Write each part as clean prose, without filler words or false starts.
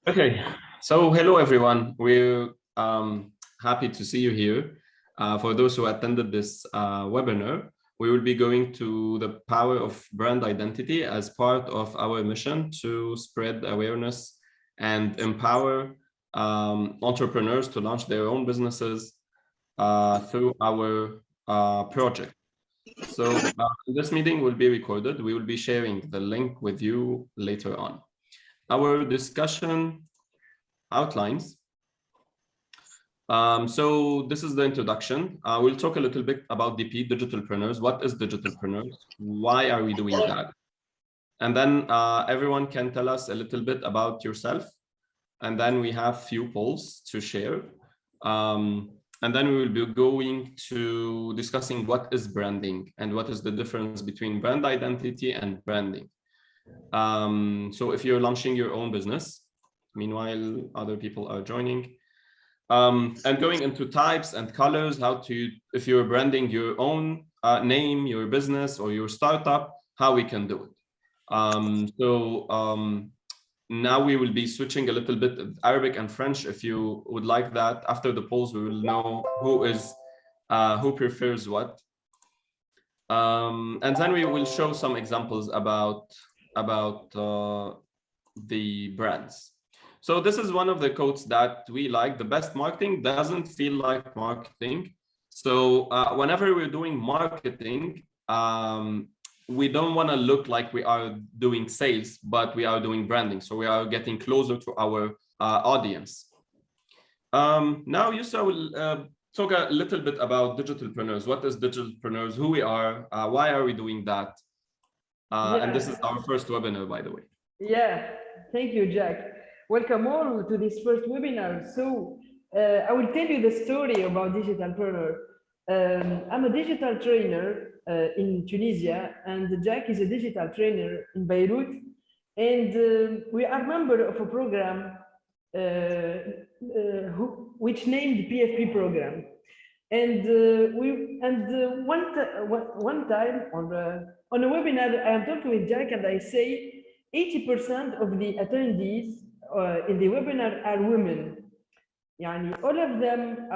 Okay, so hello everyone. We're happy to see you here. For those who attended this webinar, we will be going to the power of brand identity as part of our mission to spread awareness and empower entrepreneurs to launch their own businesses through our project. So this meeting will be recorded. We will be sharing the link with you later on. Our discussion outlines. So this is the introduction. We'll talk a little bit about DP, digitalpreneurs. What is digitalpreneurs? Why are we doing that? And then everyone can tell us a little bit about yourself. And then we have few polls to share. And then we will be going to discussing what is branding and what is the difference between brand identity and branding. So if you're launching your own business, meanwhile, other people are joining, and going into types and colors, how to, if you're branding your own name, your business or your startup, how we can do it. Now we will be switching a little bit of Arabic and French. If you would like that, after the polls, we will know who prefers what. And then we will show some examples about the brands. So this is one of the quotes that we like. The best marketing doesn't feel like marketing. So whenever we're doing marketing, we don't want to look like we are doing sales, but we are doing branding. So we are getting closer to our audience. Now Yosra will talk a little bit about digitalpreneurs. What is digitalpreneurs? Who we are? Why are we doing that? And this is our first webinar, by the way. Yeah, thank you, Jack. Welcome all to this first webinar. So I will tell you the story about digitalpreneur. I'm a digital trainer in Tunisia, and Jack is a digital trainer in Beirut. And we are member of a program which named PFP program. And one time on a webinar, I am talking with Jack, and I say 80% of the attendees in the webinar are women. Yani all of them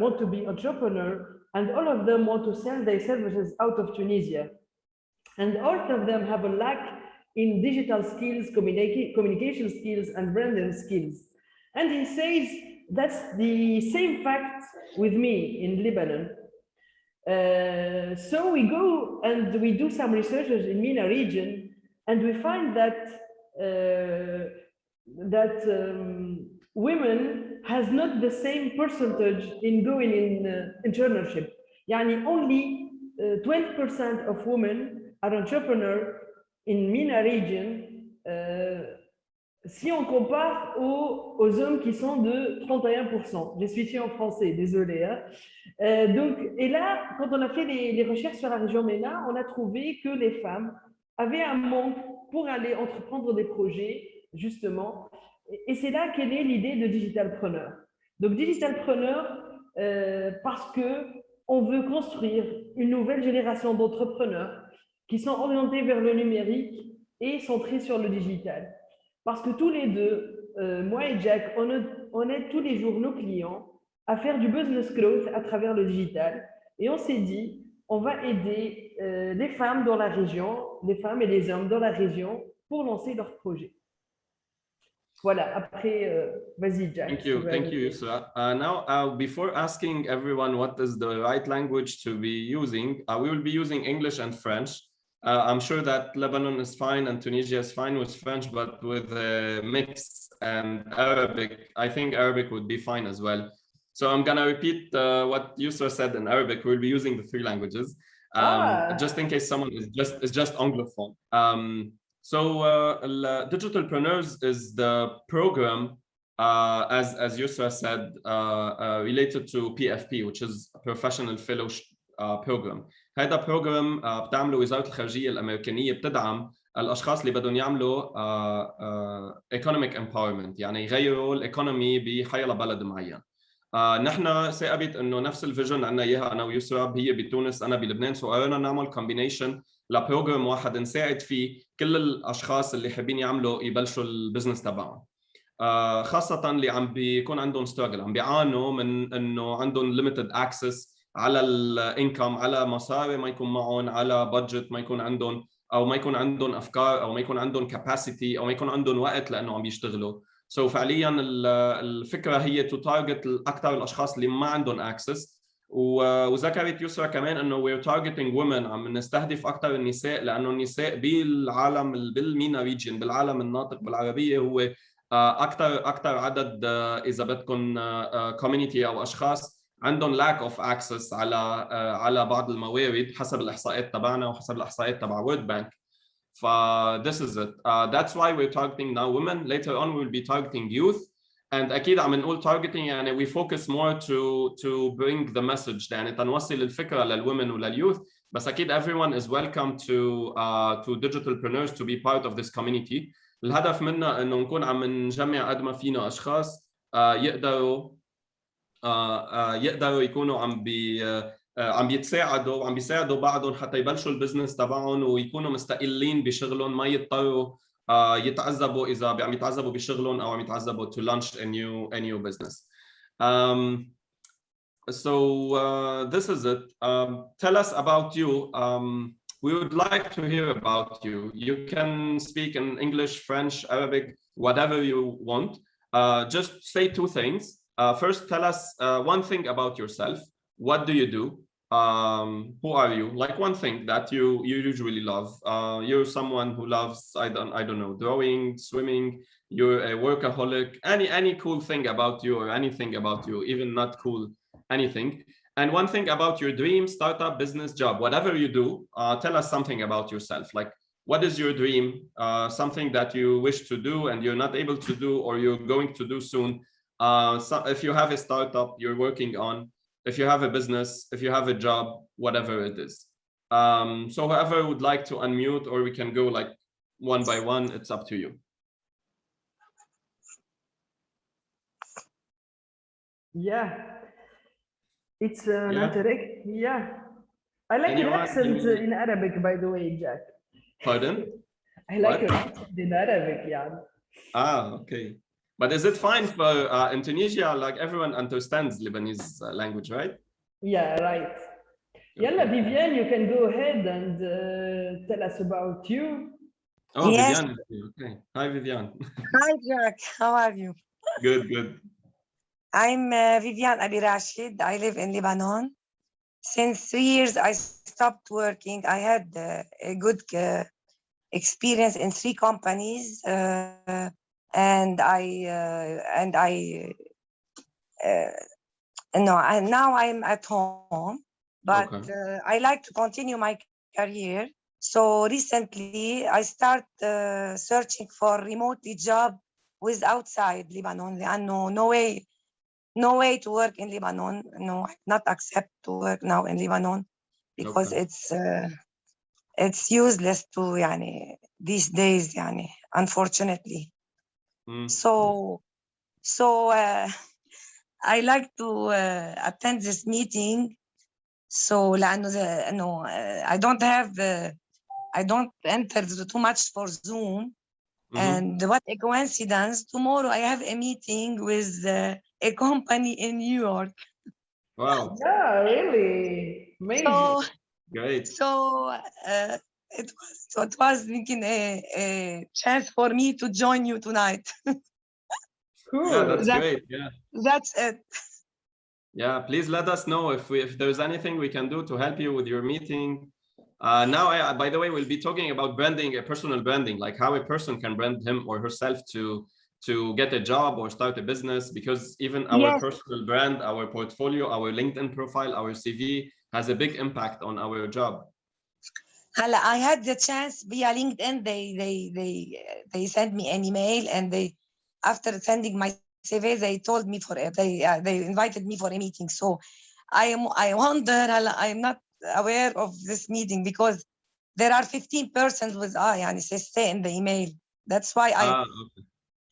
want to be entrepreneur, and all of them want to sell their services out of Tunisia. And all of them have a lack in digital skills, communication skills, and branding skills. And he says that's the same fact with me in Lebanon. So we go and we do some researches in MENA region, and we find that women has not the same percentage in going in entrepreneurship. Yani only 12% of women are entrepreneurs in MENA region. Si on compare aux hommes qui sont de 31%, je suis ici en français, désolé. Hein. Donc, et là, quand on a fait les recherches sur la région MENA, on a trouvé que les femmes avaient un manque pour aller entreprendre des projets, justement. Et c'est là qu'est née l'idée de digitalpreneur. Donc, digitalpreneur, parce qu'on veut construire une nouvelle génération d'entrepreneurs qui sont orientés vers le numérique et centrés sur le digital. Parce que tous les deux, moi et Jack, on aide tous les jours nos clients à faire du business growth à travers le digital. Et on s'est dit, on va aider les femmes dans la région, les femmes et les hommes dans la région pour lancer leurs projets. Voilà, après, vas-y, Jack. Thank you, Yosra. Now, before asking everyone what is the right language to be using, we will be using English and French. I'm sure that Lebanon is fine and Tunisia is fine with French, but with a mix and Arabic, I think Arabic would be fine as well. So I'm gonna repeat what Yosra said in Arabic. We'll be using the three languages, just in case someone is just Anglophone. Digitalpreneurs is the program, as Yosra said, related to PFP, which is a professional fellowship program. هذا بروجرام بتعمله وزارة الخارجية الأمريكانية، بتدعم الأشخاص اللي بدهم يعملوا economic empowerment، يعني يغيروا الإيكونومي بحيلا بلد معين. نحن ثابت إنه نفس الفيجن عنا إياها أنا ويسرا، هي بتونس أنا بلبنان، سو قررنا نعمل كومبينيشن لبروجرام واحد نساعد فيه كل الأشخاص اللي حابين يعملوا يبلشوا البزنس تبعهم. خاصة اللي عم بيكون عندهم struggle، عم بيعانوا من انه عندهم limited access على الانكم، على مصاري ما يكون معهم، على بادجت ما يكون عندهم، او ما يكون عندهم افكار، او ما يكون عندهم capacity، او ما يكون عندهم وقت لانه عم بيشتغلوا. فعليا الفكرة هي to target اكثر الاشخاص اللي ما عندهم access. وذكرت يسرا كمان انه we're targeting women، عم نستهدف اكثر النساء، لانه النساء بالعالم بالمينا ريجن، بالعالم الناطق بالعربيه، هو اكثر عدد اذا بدكم كوميونتي او اشخاص عندهم lack of access على بعض الموارد حسب الاحصاءات تبعنا وحسب الاحصاءات تبع World Bank. this is it. That's why we're targeting now women. Later on we'll be targeting youth. And أكيد عم نقول targeting يعني we focus more to bring the message، يعني تنوصل الفكرة للwomen ولليوث. بس أكيد everyone is welcome to digitalpreneurs to be part of this community. الهدف منا إنه نكون عم نجمع قد ما فينا أشخاص يقدروا يكونوا عم بيتساعدوا وعم بيساعدوا بعضهم حتى يبلشوا البزنس تبعهم ويكونوا مستقلين بشغلهم، ما يضطروا يتعذبوا اذا عم يتعذبوا بشغلهم او عم يتعذبوا to launch a new business. This is it. Tell us about you. We would like to hear about you. You can speak in English, French, Arabic, whatever you want. Just say two things. First, tell us one thing about yourself. What do you do? Who are you? Like one thing that you usually love. You're someone who loves, I don't know, drawing, swimming. You're a workaholic. Any cool thing about you, or anything about you, even not cool, anything. And one thing about your dream, startup, business, job, whatever you do, tell us something about yourself. Like, what is your dream? Something that you wish to do and you're not able to do, or you're going to do soon. So if you have a startup you're working on, if you have a business, if you have a job, whatever it is. So whoever would like to unmute, or we can go like one by one, it's up to you. Yeah, it's an interact. Yeah, I like your accent in Arabic, by the way, Jack. Pardon? I like your accent in Arabic, yeah. Okay. But is it fine for in Tunisia? Like everyone understands Lebanese language, right? Yeah, right. Okay. Yalla, Viviane, you can go ahead and tell us about you. Oh, yes. Viviane. Okay. Hi, Viviane. Hi, Jack. How are you? Good, good. I'm Viviane Abi Rashid. I live in Lebanon. Since 3 years, I stopped working. I had a good experience in 3 companies. And now I'm at home, but okay. I like to continue my career. So recently I start searching for remotely job with outside Lebanon. No way to work in Lebanon. No, I not accept to work now in Lebanon because okay. It's useless to these days unfortunately. So I like to attend this meeting. So I don't enter too much for Zoom. And what a coincidence! Tomorrow I have a meeting with a company in New York. Wow! Yeah, really amazing. So, great. So it was thinking a chance for me to join you tonight. Cool. Yeah, that's great. Yeah. That's it. Yeah, please let us know if there's anything we can do to help you with your meeting. Now, by the way, we'll be talking about branding, personal branding, like how a person can brand him or herself to get a job or start a business, because even our personal brand, our portfolio, our LinkedIn profile, our CV has a big impact on our job. I had the chance via LinkedIn. They sent me an email, and after sending my CV, they told me they invited me for a meeting. So I wonder, I'm not aware of this meeting because there are 15 persons with say in the email. That's why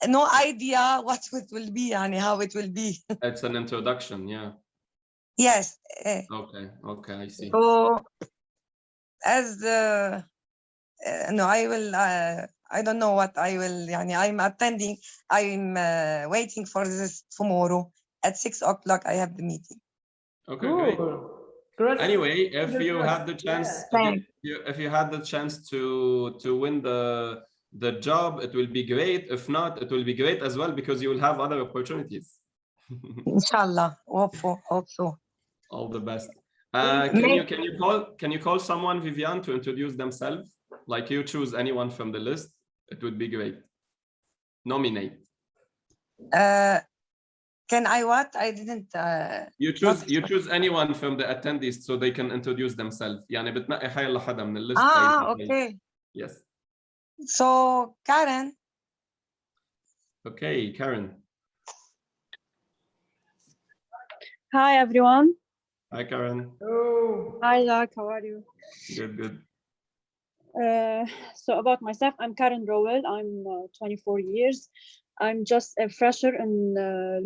no idea what it will be and how it will be. It's an introduction, yeah. Yes. Okay, I see. So as I will I don't know what I will. I'm attending. I'm waiting for this tomorrow at 6 o'clock. I have the meeting. Okay, great. Anyway, if you had the chance, if you had the chance to win the job, it will be great. If not, it will be great as well because you will have other opportunities. Inshallah, hope so. All the best. Can you call someone, Vivian, to introduce themselves? Like you choose anyone from the list, it would be great. Nominate. Can I what? I didn't. You choose anyone from the attendees so they can introduce themselves. يعني بتنقي حي حدا من الليست. Okay. Yes. So Karen. Okay, Karen. Hi everyone. Hi Karen. Oh. Hi Jack, how are you? Good. So about myself, I'm Karen Rowell. I'm 24 years. I'm just a fresher in the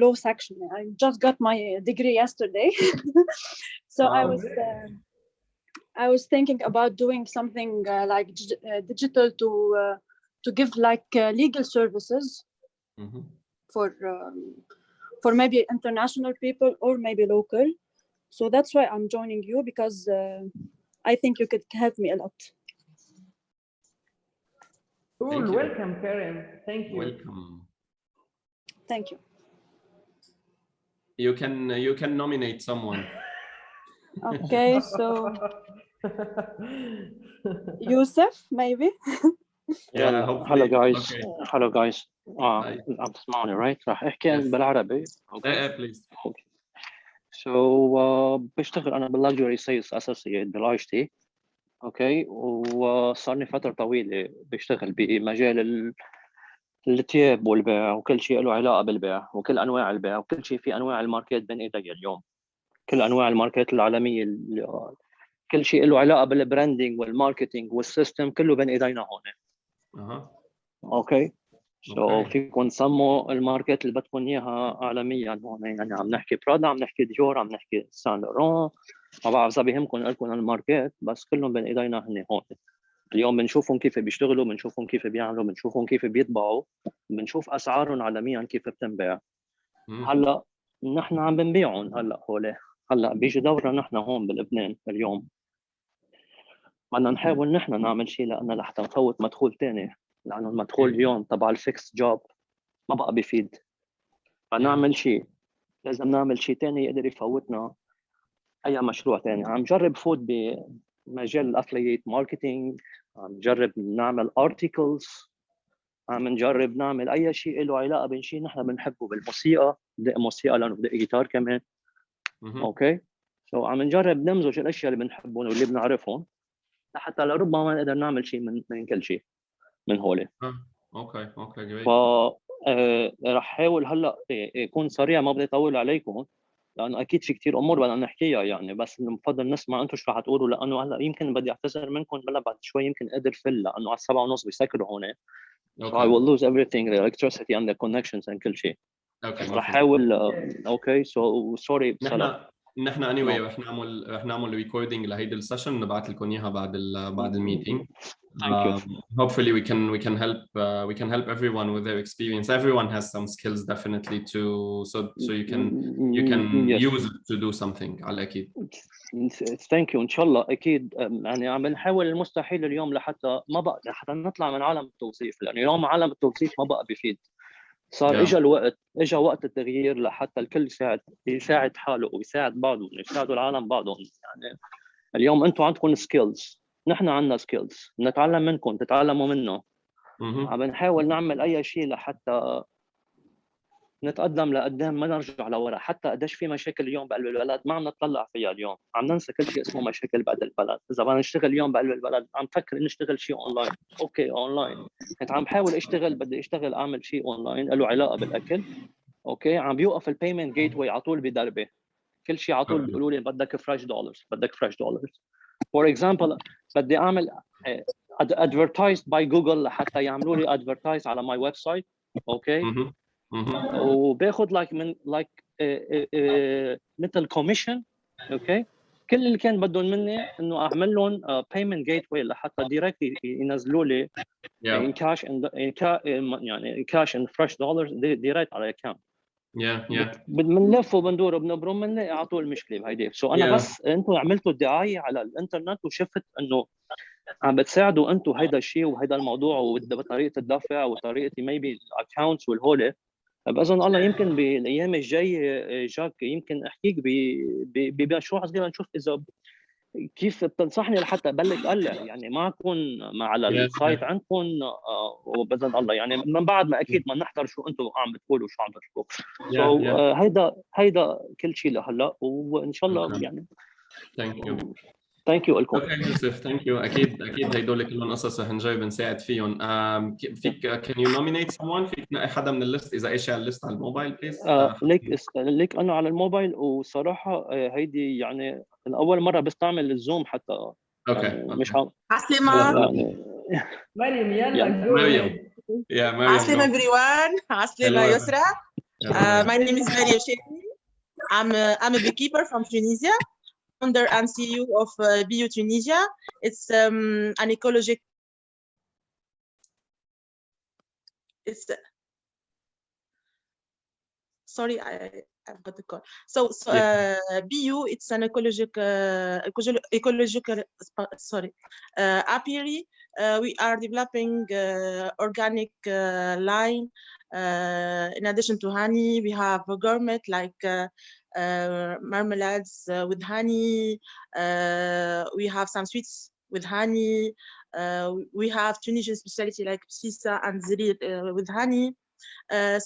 law section. I just got my degree yesterday. So I was thinking about doing something like digital to give like legal services for maybe international people or maybe local. So that's why I'm joining you because I think you could help me a lot. Cool. Welcome, Karen. Thank you. Welcome. Thank you. You can nominate someone. Okay, so Yusuf, maybe. Yeah. Hello guys. Okay. Hello guys. عم تسمعوني right؟ راح احكي بالعربي. Please. Okay. So بشتغل انا بالluxury sales associate بلاجتي. اوكي وصار لي فتره طويله بشتغل بمجال الثياب والبيع وكل شيء له علاقه بالبيع وكل انواع البيع وكل شيء في انواع الماركات بين ايدي اليوم. كل انواع الماركات العالميه كل شيء له علاقه بالبراندنج والماركتينج والسيستم كله بين ايدينا هون. اوكي سو فيكم تسموا الماركات اللي بدكم اياها عالميا هون. يعني عم نحكي برادا، عم نحكي ديور، عم نحكي سان لورون، ما بعرف اذا بيهمكم لكم الماركات بس كلهم بين ايدينا هن هون. اليوم بنشوفهم كيف بيشتغلوا، بنشوفهم كيف بيعملوا، بنشوفهم كيف بيطبعوا، بنشوف اسعارهم عالميا كيف بتنباع. هلا نحن عم بنبيعهم هلا بيجي دورنا نحن هون بلبنان اليوم بدنا نحاول نحن نعمل شيء لأن لحتى نفوت مدخول ثاني، لأنه المدخول اليوم تبع الفيكس جوب ما بقى بيفيد. فنعمل شيء، لازم نعمل شيء ثاني يقدر يفوتنا أي مشروع ثاني. عم جرب فوت بمجال الأفلييت ماركتينج، عم نجرب نعمل ارتكلز، عم نجرب نعمل أي شيء له علاقة بشيء نحن بنحبه بالموسيقى، بدي موسيقى لأنه بدي جيتار كمان. أوكي سو عم نجرب نمزج الأشياء اللي بنحبهم واللي بنعرفهم لحتى لربما نقدر نعمل شيء من كل شيء من هولي. اوكي جميل. رح احاول هلا يكون سريع، ما بدي اطول عليكم لانه اكيد في كثير امور بدنا نحكيها يعني، بس بفضل نسمع انتم شو رح تقولوا لانه هلا يمكن بدي اعتذر منكم بلا بعد شوي يمكن اقدر فل لانه على 7:30 بيسكروا هون. So I will lose everything, the electricity and the connections and كل شيء. رح احاول. اوكي سو سوري بصراحه. نحن anyway رح نعمل ريكوردينج لهيدي السيشن نبعث لكم اياها بعد الميتينج. Hopefully we can help everyone with their experience. Everyone has some skills definitely so you can use it to do something على اكيد. Thank you. ان شاء الله اكيد. يعني عم نحاول المستحيل اليوم لحتى نطلع من عالم التوظيف، لانه اليوم عالم التوظيف ما بقى بيفيد. صار اجى وقت التغيير لحتى الكل يساعد حاله ويساعد بعضه ويساعدوا العالم بعضهم. يعني اليوم انتم عندكم سكيلز، نحن عندنا سكيلز، نتعلم منكم تتعلموا منه. عم نحاول نعمل اي شيء لحتى نتقدم لقدام ما نرجع لورا. حتى قديش في مشاكل اليوم بقلب البلد ما عم نطلع فيها اليوم، عم ننسى كل شيء اسمه مشاكل بقلب البلد. اذا بدنا نشتغل اليوم بقلب البلد عم فكر نشتغل شيء اونلاين. اوكي اونلاين كنت عم بحاول بدي اشتغل اعمل شيء اونلاين له علاقه بالاكل. اوكي عم بيوقف البيمنت جيت واي على طول بدربه، كل شيء على طول بيقولوا لي بدك فريش دولارز. فور اكزامبل بدي اعمل advertised by جوجل لحتى يعملوا لي advertise على ماي ويب سايت. اوكي وباخذ مثل كوميشن. اوكي كل اللي كان بدهم مني انه اعمل لهم payment gateway لحتى دايركت ينزلوا لي in cash يعني cash and fresh dollars دايركت على الاكونت. بنلف وبندور وبنبرم بنلاقي على طول المشكله بهيدي. سو انا بس انتم عملتوا دعايه على الانترنت وشفت انه عم بتساعدوا انتم هيدا الشيء وهيدا الموضوع وبطريقه الدفع وطريقه ميبي الاكونتس والهولي. باذن الله يمكن بالايام الجايه جاك يمكن احكيك بمشروع صغير نشوف اذا كيف بتنصحني لحتى ابلش قلع يعني معكم على السايت عندكم وباذن الله يعني من بعد ما اكيد ما نحضر شو انتم عم بتقولوا شو عم بتحكوا. هيدا كل شيء لهلا وان شاء الله يعني. ثانك يو لكم. اوكي يوسف ثانك يو. اكيد هدول كلهم قصص رح نجرب نساعد فيهم. فيك can you nominate someone؟ فيك تنقي حدا من الليست اذا اي شيء على الليست على الموبايل بليز. ليك انا على الموبايل وصراحه هيدي يعني اول مره بستعمل الزوم حتى. اوكي مش عسلامة يعني مريم يلا مريم. عسلامة everyone. عسلامة يسرا. My name is Venez. I'm a beekeeper from Tunisia, founder and CEO of BU Tunisia. It's an ecological. Sorry, I've got the call. So BU, it's an ecological apiary. We are developing organic line. In addition to honey, we have a gourmet like marmalades with honey. We have some sweets with honey. We have Tunisian specialty like psisa and zirid with honey.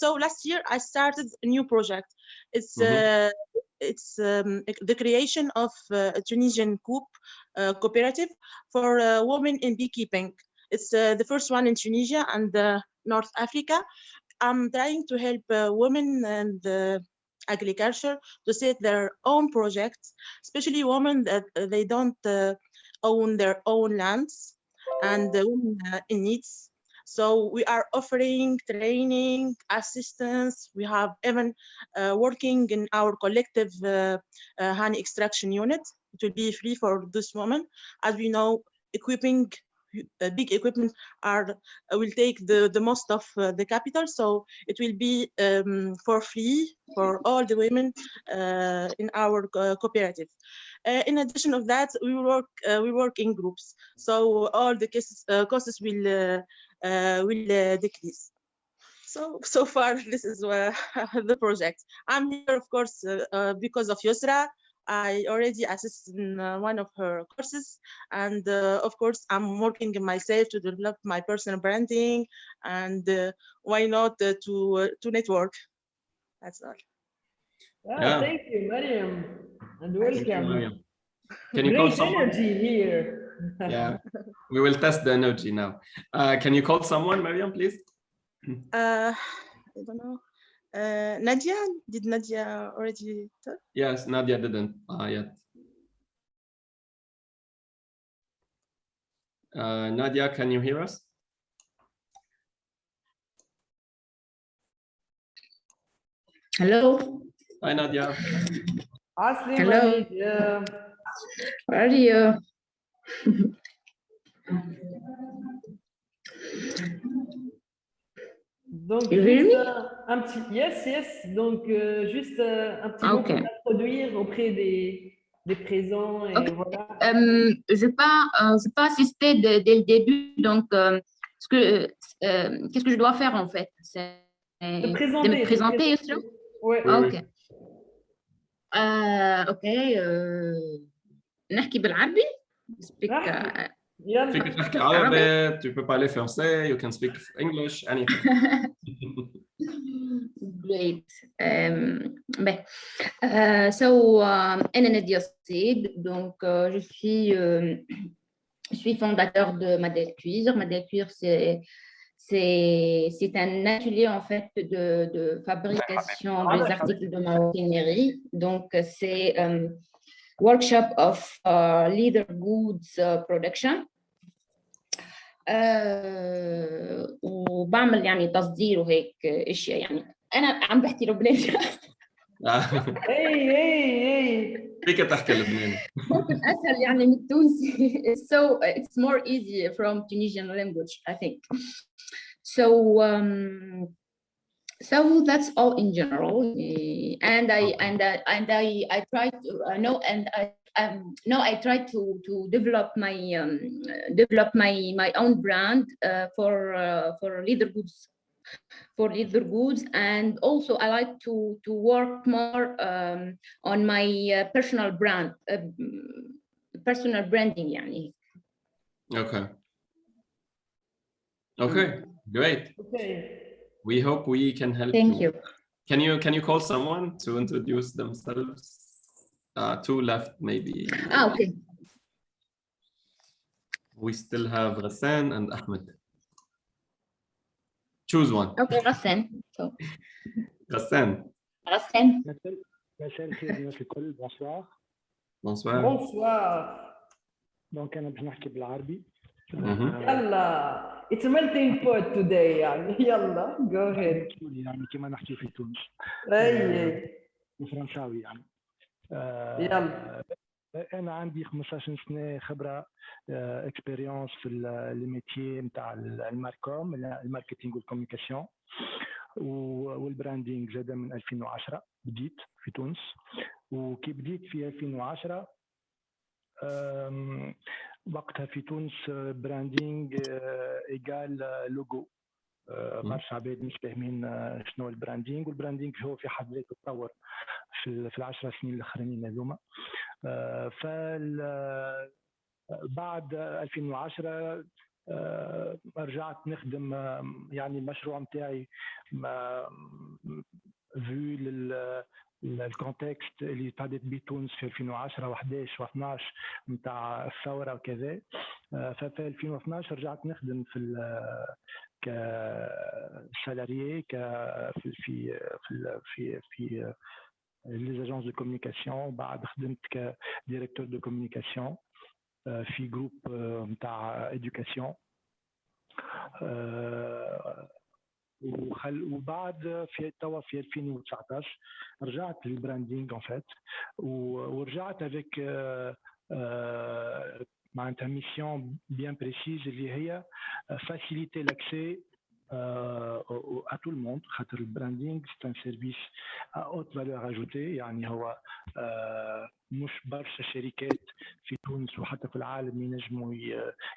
So last year I started a new project. It's the creation of a Tunisian cooperative for women in beekeeping. It's the first one in Tunisia and North Africa. I'm trying to help women and agriculture to set their own projects, especially women that they don't own their own lands and women in needs. So we are offering training, assistance. We have even working in our collective honey extraction unit. It will be free for this woman. As we know, equipping big equipment will take the most of the capital. So it will be for free for all the women in our cooperative. In addition of that, we work in groups. So all the costs will decrease. So far, this is the project. I'm here, of course, because of Yosra. I already assisted in one of her courses, and of course, I'm working in myself to develop my personal branding, and why not to network? That's all. Thank you, Mariam, and welcome. Can you call someone? Energy here. Yeah, we will test the energy now. Can you call someone, Mariam, please? I don't know. Nadia, did Nadia already talk? Yes, Nadia didn't yet. Nadia, can you hear us? Hello. Hi, Nadia. Hello. Where are you? Donc, yes. Donc, juste un petit mot pour introduire auprès des présents et voilà. Je n'ai pas assisté dès le début, donc qu'est-ce que je dois faire en fait? C'est de me présenter. Oui. Ok. نحكي بالعربي. فيك تحكي عربي, tu peux parler français, you can speak English, anything. Great. أنا نادية السيد, donc je suis fondateur de Modèle Cuir. Modèle Cuir, c'est un atelier en fait de fabrication des articles de maroquinerie. Donc c'est workshop of leather goods production. وبعمل يعني تصدير وهيك اشياء. يعني انا عم بحكي لبناني اي فيك تحكي لبناني. ممكن أسهل يعني من التونسي. So it's more easy from Tunisian language, I think. So that's all in general, and I try to know, and I try to develop my own brand for leather goods, and also I like to work more on my personal branding يعني. Okay, great. Okay. We hope we can help you. Thank you. Can you call someone to introduce themselves? Two left, maybe. Okay. We still have Ghassan and Ahmed. Choose one. Okay, Ghassan. Ghassan. مساء الخير الناس الكل. Bonsoir. دونك انا باش نحكي بالعربي. يلا it's a melting pot today يعني. يلا go ahead. يعني كما نحكي في تونس. بالفرنساوي يعني. يلا. انا عندي 15 سنه خبره اكسبيريونس في الميتي نتاع الماركوم، الماركتينغ والكوميونيكاسيون والبراندينغ زاد من 2010 بديت في تونس. وكي بديت في 2010 وقتها في تونس براندينغ ايجال لوجو. برشا عباد مش فاهمين شنو البراندينغ، والبراندينغ هو في حد ذاته تطور في ال10 سنين الاخرانيين هذوما. بعد 2010 رجعت نخدم يعني المشروع نتاعي في الكونتكست اللي بدات به تونس في 2010 و11 و12 نتاع الثوره وكذا. ففي 2012 رجعت نخدم كسالاريي في في في في les agences de communication. بعد خدمت كديريكتور دو كوميونيكاسيون في جروب نتاع اديوكاسيون. وبعد في توا في 2019 رجعت للبراندينغ ان فات، ورجعت افيك معناتها ميسيون بيان بريسيز اللي هي فاسيليتي لاكسي à tout le monde. خاطر البراندينغ c'est un service à haute valeur ajoutée. يعني هو مش برشا شركات في تونس وحتى في العالم ينجموا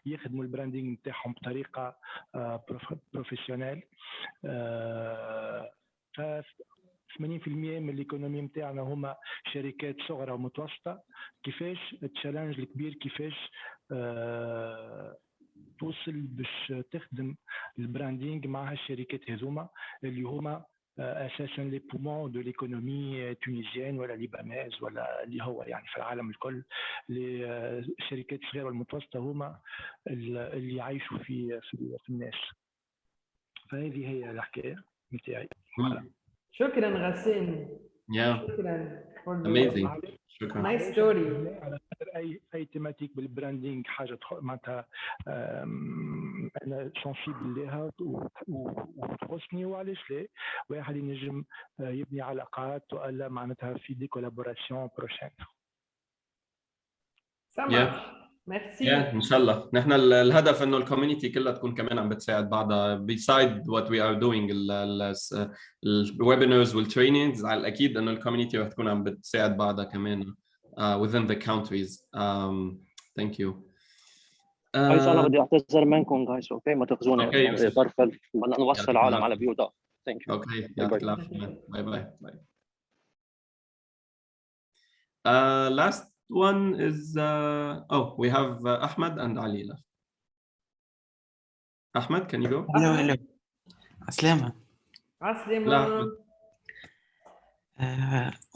يخدموا البراندينغ نتاعهم بطريقه بروفيسيونيل. ف 80% من الايكونومي نتاعنا هما شركات صغرى ومتوسطه. كيفاش التشالنج الكبير كيفاش توصل باش تخدم البراندينغ مع هالشركات هذوما اللي هما اساسا لي بومون دو ليكونومي تونيزيان ولا ليبانيز ولا اللي هو يعني في العالم الكل. الشركات الصغيره والمتوسطه هما اللي يعيشوا في الناس. فهذه هي الحكايه نتاعي. شكرا غسان. شكرا. Amazing. شكرا. Nice story. على اي تيماتيك بالبراندينغ حاجه معناتها انا سنسيبل لها وتخصني، وعلاش لا واحد ينجم يبني علاقات ولا معناتها في دي كولابوراسيون بروشين. ميرسي. ان شاء الله. نحن الهدف انه الكوميونتي كلها تكون كمان عم بتساعد بعضها beside what we are doing الويبينارز والترينينجز. على الاكيد انه الكوميونتي رح تكون عم بتساعد بعضها كمان within the countries. Thank you. جايز انا بدي اعتذر منكم جايز. اوكي ما تاخذوني طرفل، بدنا نوصل العالم على بيوتها. ثانك يو. اوكي يعطيك العافيه. باي باي. Last one is we have Ahmed and Ali left. Ahmed, can you go? Hello. عسلامة.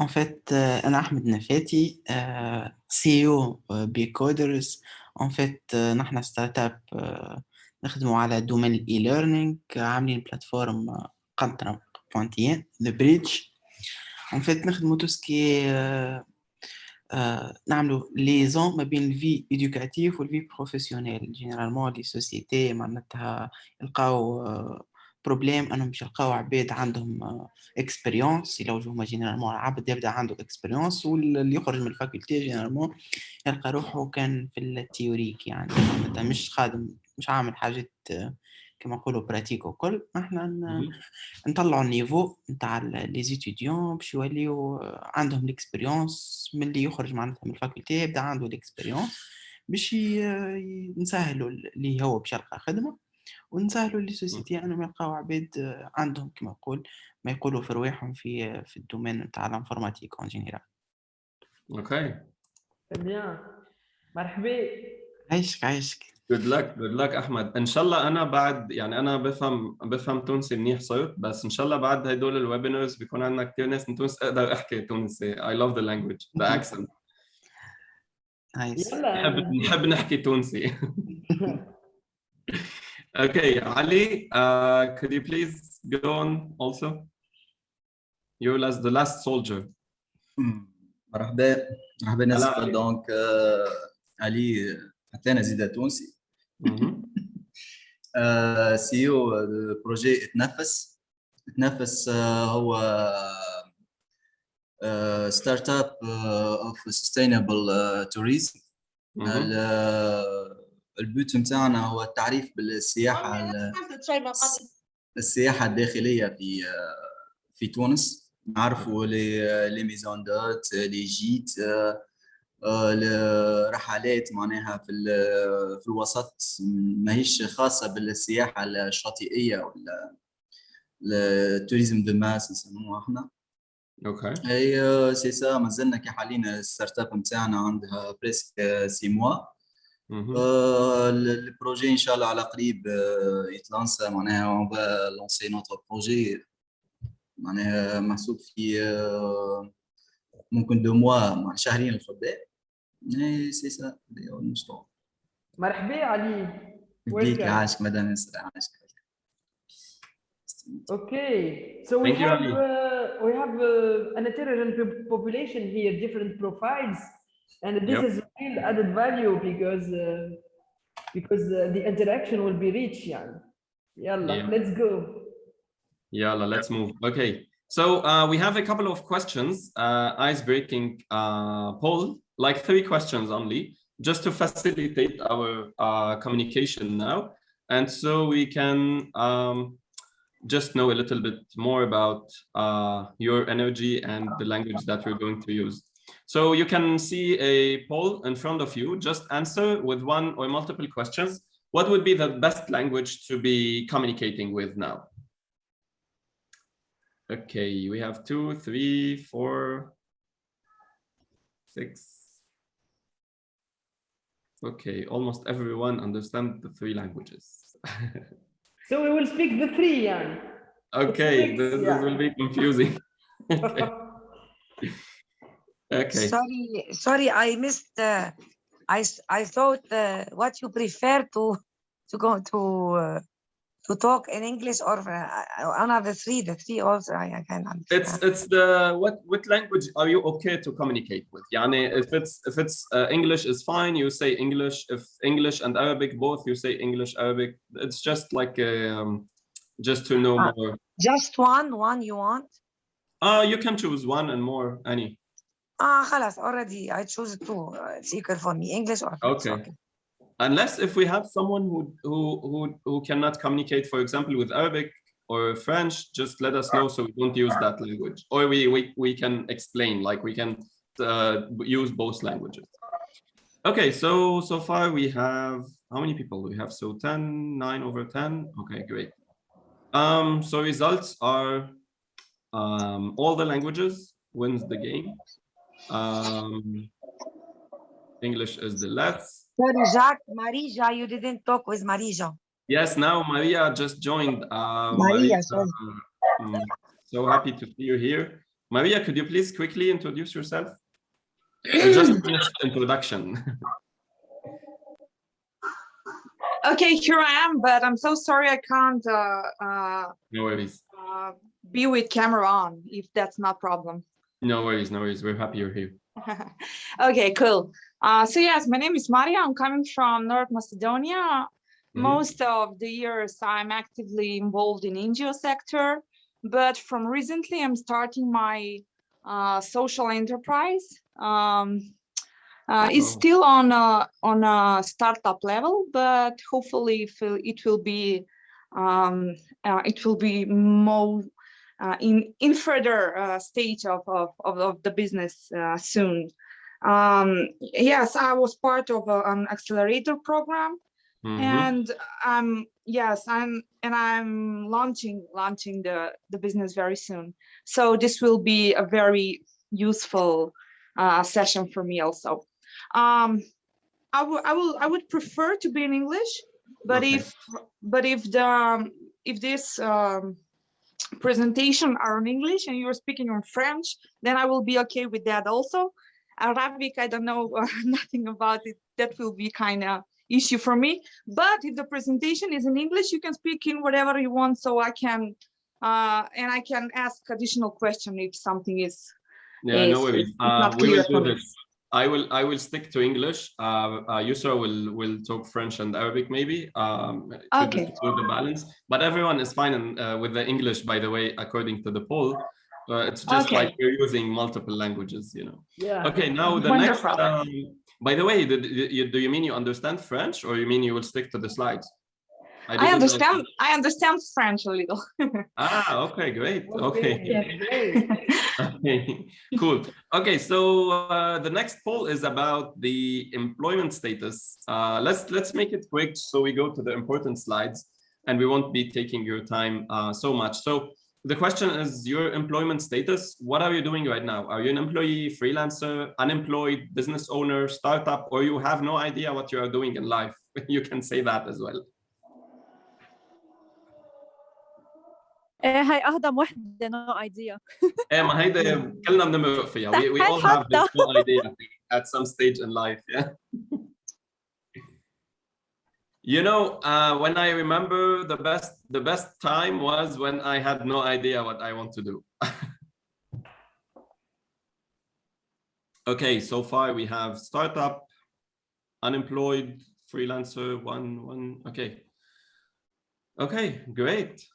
En fait أنا أحمد نفاتي CEO بكودرز. En fait نحن ستارت اب نخدموا على دومين e-learning، عاملين بلاتفورم قنطرة بوانتيين The Bridge. En fait نخدموا توسكي نعملوا ليزون ما بين الفي إدوكاتيف والفي بروفيسيونيل. جينيرالمون لي سوسيتي معناتها يلقاو بروبليم انهم باش يلقاو عباد عندهم اكسبيريونس، يلوجوا هما جينيرالمون عبد يبدا عنده اكسبيريونس، واللي يخرج من الفاكولتي جينيرالمون يلقى روحه كان في التيوريك، يعني مش خادم، مش عامل حاجات كما نقولوا براتيك وكل. احنا نطلعوا النيفو نتاع لي زيتيديون باش يوليو عندهم الاكسبيريونس، من اللي يخرج معناتها من الفاكولتي يبدا عنده الاكسبيريونس باش نسهلوا اللي هو باش يلقى خدمه، ونسهلوا لي سوسيتي انهم يلقاو عباد عندهم كما نقول ما يقولوا في رواحهم في الدومين نتاع الانفورماتيك اون جينيرال. اوكي بيان، مرحبا. عايشك. good luck احمد. ان شاء الله انا بعد، يعني انا بفهم تونسي منيح صرت، بس ان شاء الله بعد هدول الويبينارز بيكون عندنا كثير ناس من تونس اقدر احكي تونسي. I love the language, the accent. نحب نحكي تونسي. Okay, Ali, could you please go on also? You're the last soldier. مرحبا ناس. دونك علي حتى انا زيد تونسي. سي او بروجي تنفس هو ستارت اب اوف سستينبل توريزم. البوت نتاعنا هو التعريف بالسياحه الداخليه في تونس. نعرفوا لي ميزون دوت، لي جيت، الرحلات معناها في الوسط، ماهيش خاصه بالسياحه الشاطئيه ولا التوريزم دو ماس نسموها احنا. اوكي اي سي سا. مازلنا كي حاليا الستارت اب نتاعنا عندها بريسك 6 موا. البروجي ان شاء الله على قريب يتلانسا، معناها اون فا لونسي نوتر بروجي، معناها محسوب في ممكن 2 موا، مع شهرين القدام. اي سي سا المشروع. مرحبا علي. بيك عاشك مدام يسرا، عاشك. Okay, so we have an intelligent population here, different profiles, and this is real added value because the interaction will be rich. Yalla, let's go. Yalla, let's move. Okay, so we have a couple of questions, ice-breaking poll, like 3 questions only, just to facilitate our communication now, and so we can just know a little bit more about your energy and the language that we're going to use. So you can see a poll in front of you. Just answer with 1 or multiple questions. What would be the best language to be communicating with now? Okay, we have 2, 3, 4, 6. Okay, almost everyone understands the 3 languages. So we will speak the 3, Jan. Okay, this will be confusing. Okay. Sorry, I missed. I thought what you prefer to go to talk in English or another 3. The 3 also I can understand. It's the what language are you okay to communicate with? Yani, if it's English is fine, you say English. If English and Arabic both, you say English, Arabic. It's just like just to know more. Just one you want? You can choose 1 and more, any. خلاص, already I choose 2. It's equal for me, English or French. Okay. Unless if we have someone who cannot communicate, for example, with Arabic or French, just let us know so we don't use that language. Or we can explain, like we can use both languages. Okay, so far we have, how many people we have? So 10, 9 over 10. Okay, great. So results are all the languages wins the game. English is the last. Sorry, Jack, Marija, you didn't talk with Marija. Yes, now Maria just joined. Maria, sorry. So happy to see you here. Maria, could you please quickly introduce yourself? Just finish the introduction. Okay, here I am, but I'm so sorry I can't No worries. Be with camera on, if that's not problem. No worries, no worries. We're happy you're here. Okay, cool. So yes, my name is Maria. I'm coming from North Macedonia. Most of the years I'm actively involved in NGO sector, but from recently I'm starting my social enterprise. It's still on a startup level, but hopefully it will be more in further stage of the business soon. Yes, I was part of an accelerator program, and I'm launching the business very soon. So this will be a very useful session for me also. I would prefer to be in English, but if this presentation are in English and you're speaking in French, then I will be okay with that also. Arabic, I don't know nothing about it. That will be kind of issue for me. But if the presentation is in English, you can speak in whatever you want, so I can and I can ask additional question if something is. Yeah, no worries. We will do this. I will stick to English. Yusra will talk French and Arabic maybe. Okay. To do the balance. But everyone is fine with the English, by the way, according to the poll. It's just like you're using multiple languages, you know. Yeah. Okay, now the Wonderful. next. By the way, do you mean you understand French, or you mean you will stick to the slides? I understand French a little. Okay, great. Okay. Great. Okay, cool. Okay, so the next poll is about the employment status. Let's make it quick so we go to the important slides and we won't be taking your time so much. So the question is your employment status. What are you doing right now? Are you an employee, freelancer, unemployed, business owner, startup, or you have no idea what you are doing in life? You can say that as well. هاي أهضم وحدة no idea. ما هيدا كلنا بنمرق فيها. We all have this no idea at some stage in life, yeah. You know, when I remember the best time was when I had no idea what I want to do. Okay, so far we have startup, unemployed, freelancer, one. Okay, great.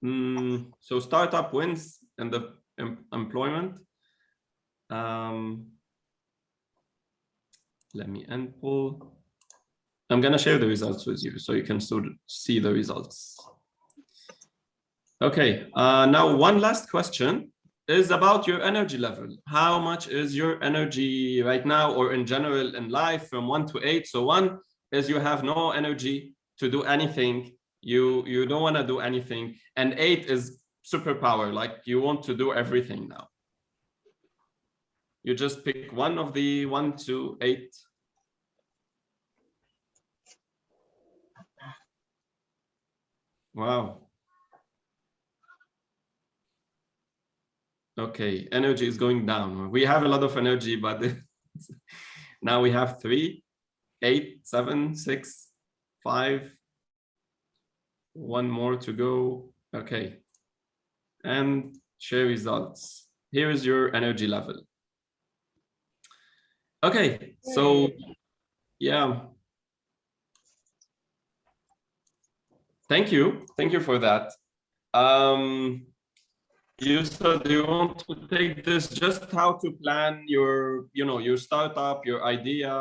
So startup wins in the employment. Let me end poll. I'm gonna share the results with you so you can sort of see the results. Okay, now one last question is about your energy level. How much is your energy right now, or in general in life, from 1 to 8? So 1 is you have no energy to do anything. You don't want to do anything, and 8 is superpower, like you want to do everything now. You just pick one of the 1 to 8. Wow. Okay, energy is going down. We have a lot of energy, but now we have 3, 8, 7, 6, 5. One more to go. Okay, and share results. Here is your energy level. Okay, so yeah, thank you for that. Yusra, do you want to take this, just how to plan your your startup, your idea?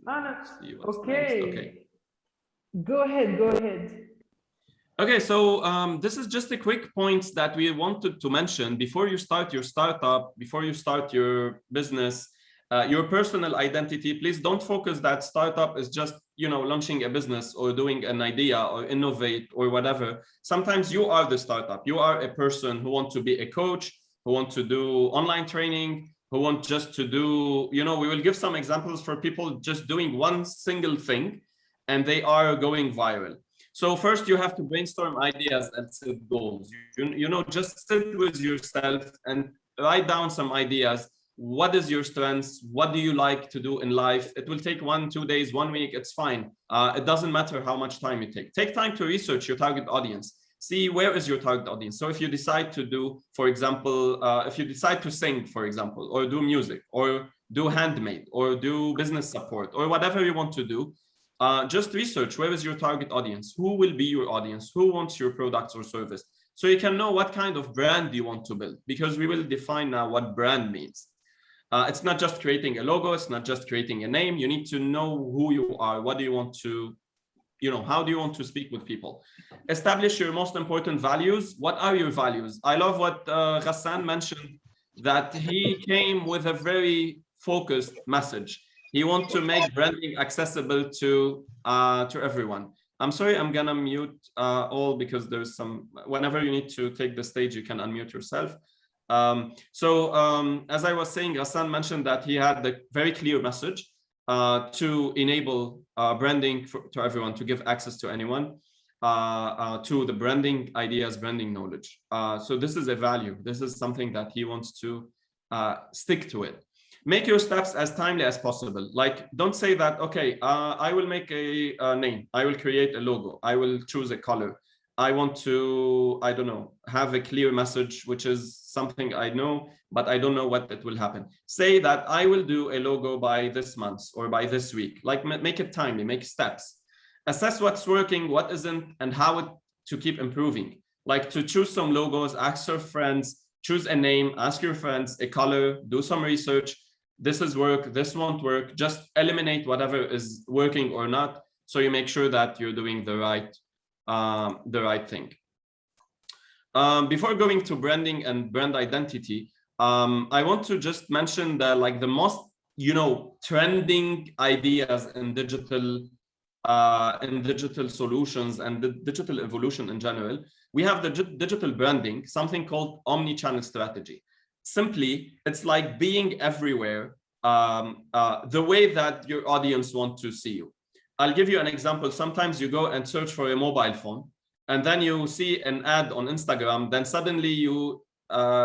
Okay. Go ahead. Okay, so this is just a quick point that we wanted to mention before you start your startup, before you start your business, your personal identity. Please don't focus that startup is just launching a business or doing an idea or innovate or whatever. Sometimes you are the startup. You are a person who wants to be a coach, who wants to do online training, who want just to do, we will give some examples for people just doing one single thing and they are going viral. So first you have to brainstorm ideas and set goals. Just sit with yourself and write down some ideas. What is your strengths? What do you like to do in life? It will take 1, 2 days, 1 week, it's fine. It doesn't matter how much time you take. Take time to research your target audience. See where is your target audience. So if you decide to do, for example, if you decide to sing, for example, or do music, or do handmade, or do business support, or whatever you want to do, just research where is your target audience, who will be your audience, who wants your products or service, so you can know what kind of brand you want to build, because we will define now what brand means. It's not just creating a logo, it's not just creating a name. You need to know who you are, what do you want to, how do you want to speak with people. Establish your most important values. What are your values? I love what Ghassan mentioned, that he came with a very focused message. He wants to make branding accessible to everyone. I'm sorry, I'm gonna mute all, because there's some, whenever you need to take the stage, you can unmute yourself. As I was saying, Ghassan mentioned that he had the very clear message to enable branding to everyone, to give access to anyone to the branding ideas, branding knowledge. So this is a value. This is something that he wants to stick to it. Make your steps as timely as possible. Like, don't say that, okay, I will make a name, I will create a logo, I will choose a color, I want to, I don't know, have a clear message, which is something I know, but I don't know what it will happen. Say that I will do a logo by this month or by this week. Like, make it timely, make steps. Assess what's working, what isn't, and how to keep improving. Like, to choose some logos, ask your friends, choose a name, ask your friends, a color, do some research. This is work, this won't work. Just eliminate whatever is working or not, so you make sure that you're doing the right thing. Before going to branding and brand identity, I want to just mention that, like, the most trending ideas in digital solutions and the digital evolution in general, we have the digital branding, something called omni-channel strategy. Simply, it's like being everywhere the way that your audience want to see you. I'll give you an example. Sometimes you go and search for a mobile phone, and then you see an ad on Instagram, then suddenly you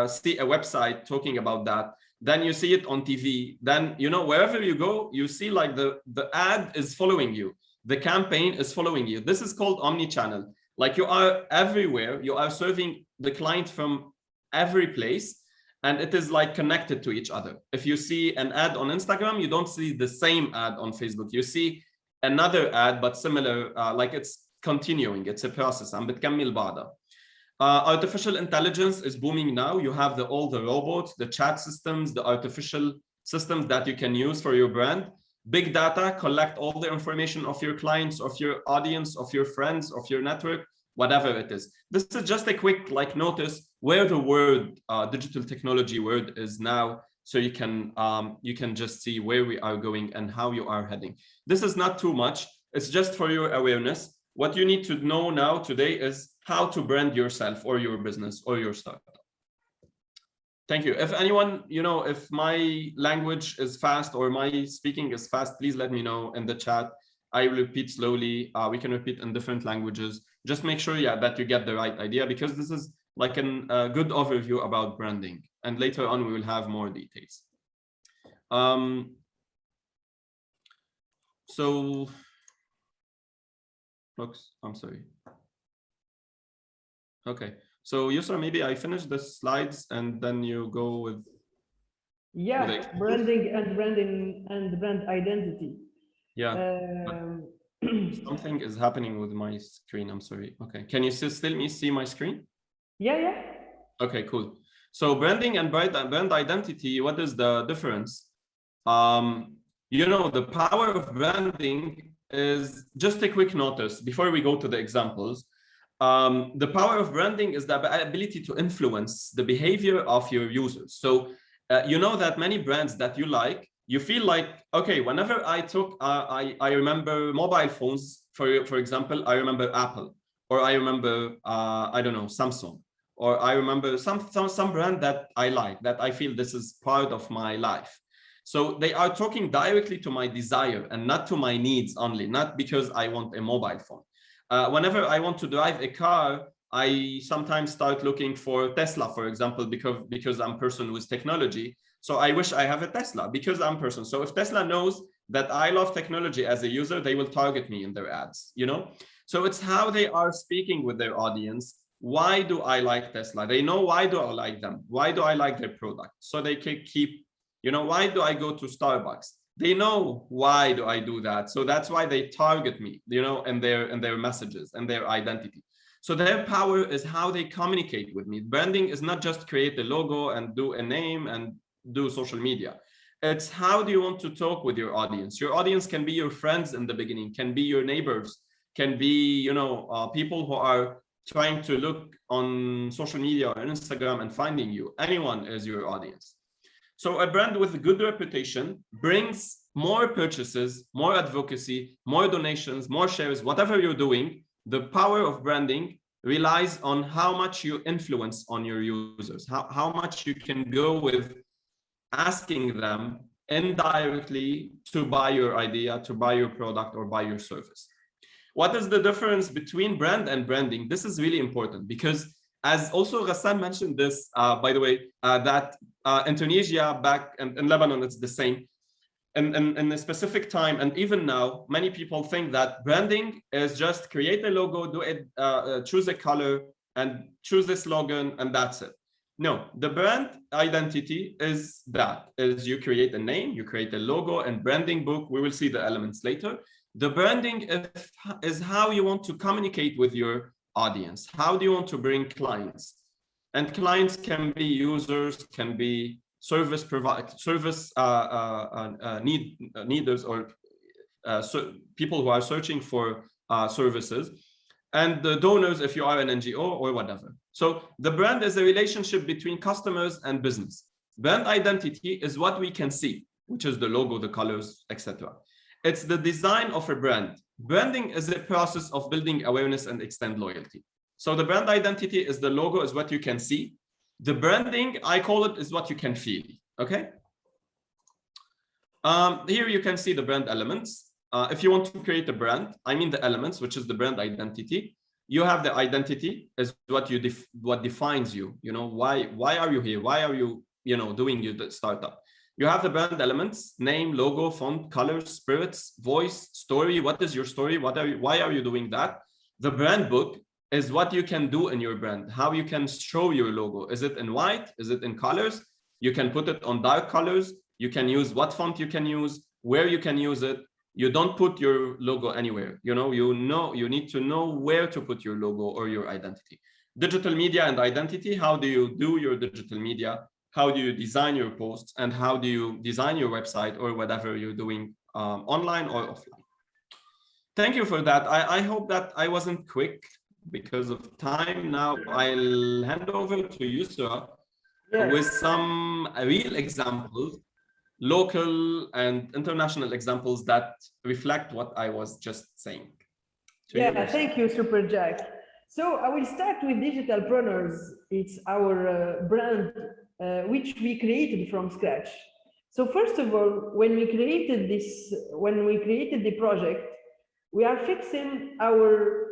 see a website talking about that, then you see it on TV, then wherever you go, you see like the ad is following you, the campaign is following you. This is called omni-channel. Like, you are everywhere, you are serving the client from every place, and it is like connected to each other. If you see an ad on Instagram, you don't see the same ad on Facebook. You see another ad, but similar, like it's continuing, it's a process. Artificial intelligence is booming now. You have all the robots, the chat systems, the artificial systems that you can use for your brand. Big data, collect all the information of your clients, of your audience, of your friends, of your network, whatever it is. This is just a quick notice where the word digital technology word is now, so you can just see where we are going and how you are heading. This is not too much. It's just for your awareness. What you need to know now today is how to brand yourself or your business or your startup. Thank you. If anyone, if my language is fast or my speaking is fast, please let me know in the chat. I repeat slowly. We can repeat in different languages. Just make sure, that you get the right idea, because this is like a good overview about branding. And later on, we will have more details. So, folks, I'm sorry. Okay. So, Yosra, maybe I finish the slides and then you go with. Yeah, branding and brand identity. Yeah. Something is happening with my screen. I'm sorry. Okay. Can you still see my screen? Yeah. Okay, cool. So branding and brand identity, what is the difference? The power of branding is, just a quick notice before we go to the examples. The power of branding is the ability to influence the behavior of your users. So that many brands that you like, you feel like, okay, whenever I remember mobile phones, for example, I remember Apple, or I remember, I don't know, Samsung, or I remember some brand that I like, that I feel this is part of my life. So they are talking directly to my desire and not to my needs only, not because I want a mobile phone. Whenever I want to drive a car, I sometimes start looking for Tesla, for example, because I'm a person with technology. So I wish I have a Tesla because I'm a person. So if Tesla knows that I love technology as a user, they will target me in their ads, So it's how they are speaking with their audience. Why do I like Tesla? They know, why do I like them? Why do I like their product? So they can keep, why do I go to Starbucks? They know why do I do that. So that's why they target me, you know, and their messages and their identity. So their power is how they communicate with me. Branding is not just create a logo and do a name and do social media. It's how do you want to talk with your audience? Your audience can be your friends in the beginning, can be your neighbors, can be, you know, people who are trying to look on social media or Instagram and finding you. Anyone is your audience. So a brand with a good reputation brings more purchases, more advocacy, more donations, more shares, whatever you're doing. The power of branding relies on how much you influence on your users, how much you can go with asking them indirectly to buy your idea, to buy your product, or buy your service. What is the difference between brand and branding? This is really important because, as also Ghassan mentioned this, by the way, that in Tunisia, back in Lebanon, it's the same. In a specific time, and even now, many people think that branding is just create a logo, do it, choose a color, and choose a slogan, and that's it. No, the brand identity is you create a name, you create a logo and branding book. We will see the elements later. The branding is how you want to communicate with your audience. How do you want to bring clients? And clients can be users, can be service needers, or so people who are searching for services, and the donors if you are an NGO or whatever. So the brand is a relationship between customers and business. Brand identity is what we can see, which is the logo, the colors, etc. It's the design of a brand. Branding is a process of building awareness and extend loyalty. So the brand identity is the logo, is what you can see. The branding, I call it, is what you can feel, okay? Here you can see the brand elements. If you want to create a brand, I mean the elements, which is the brand identity. You have the identity is what you what defines you. You know, why are you here? Why are you, you know, doing your startup? You have the brand elements: name, logo, font, colors, spirits, voice, story. What is your story? Why are you doing that? The brand book is what you can do in your brand, how you can show your logo. Is it in white? Is it in colors? You can put it on dark colors. You can use what font you can use, where you can use it. You don't put your logo anywhere. You need to know where to put your logo or your identity. Digital media and identity. How do you do your digital media? How do you design your posts? And how do you design your website or whatever you're doing online or offline? Thank you for that. I hope that I wasn't quick because of time. Now I'll hand over to Yusra with some real examples, local and international examples that reflect what I was just saying. Thank you, Super Jack. So I will start with Digitalpreneurs. It's our brand which we created from scratch. So first of all, when we created the project, we are fixing our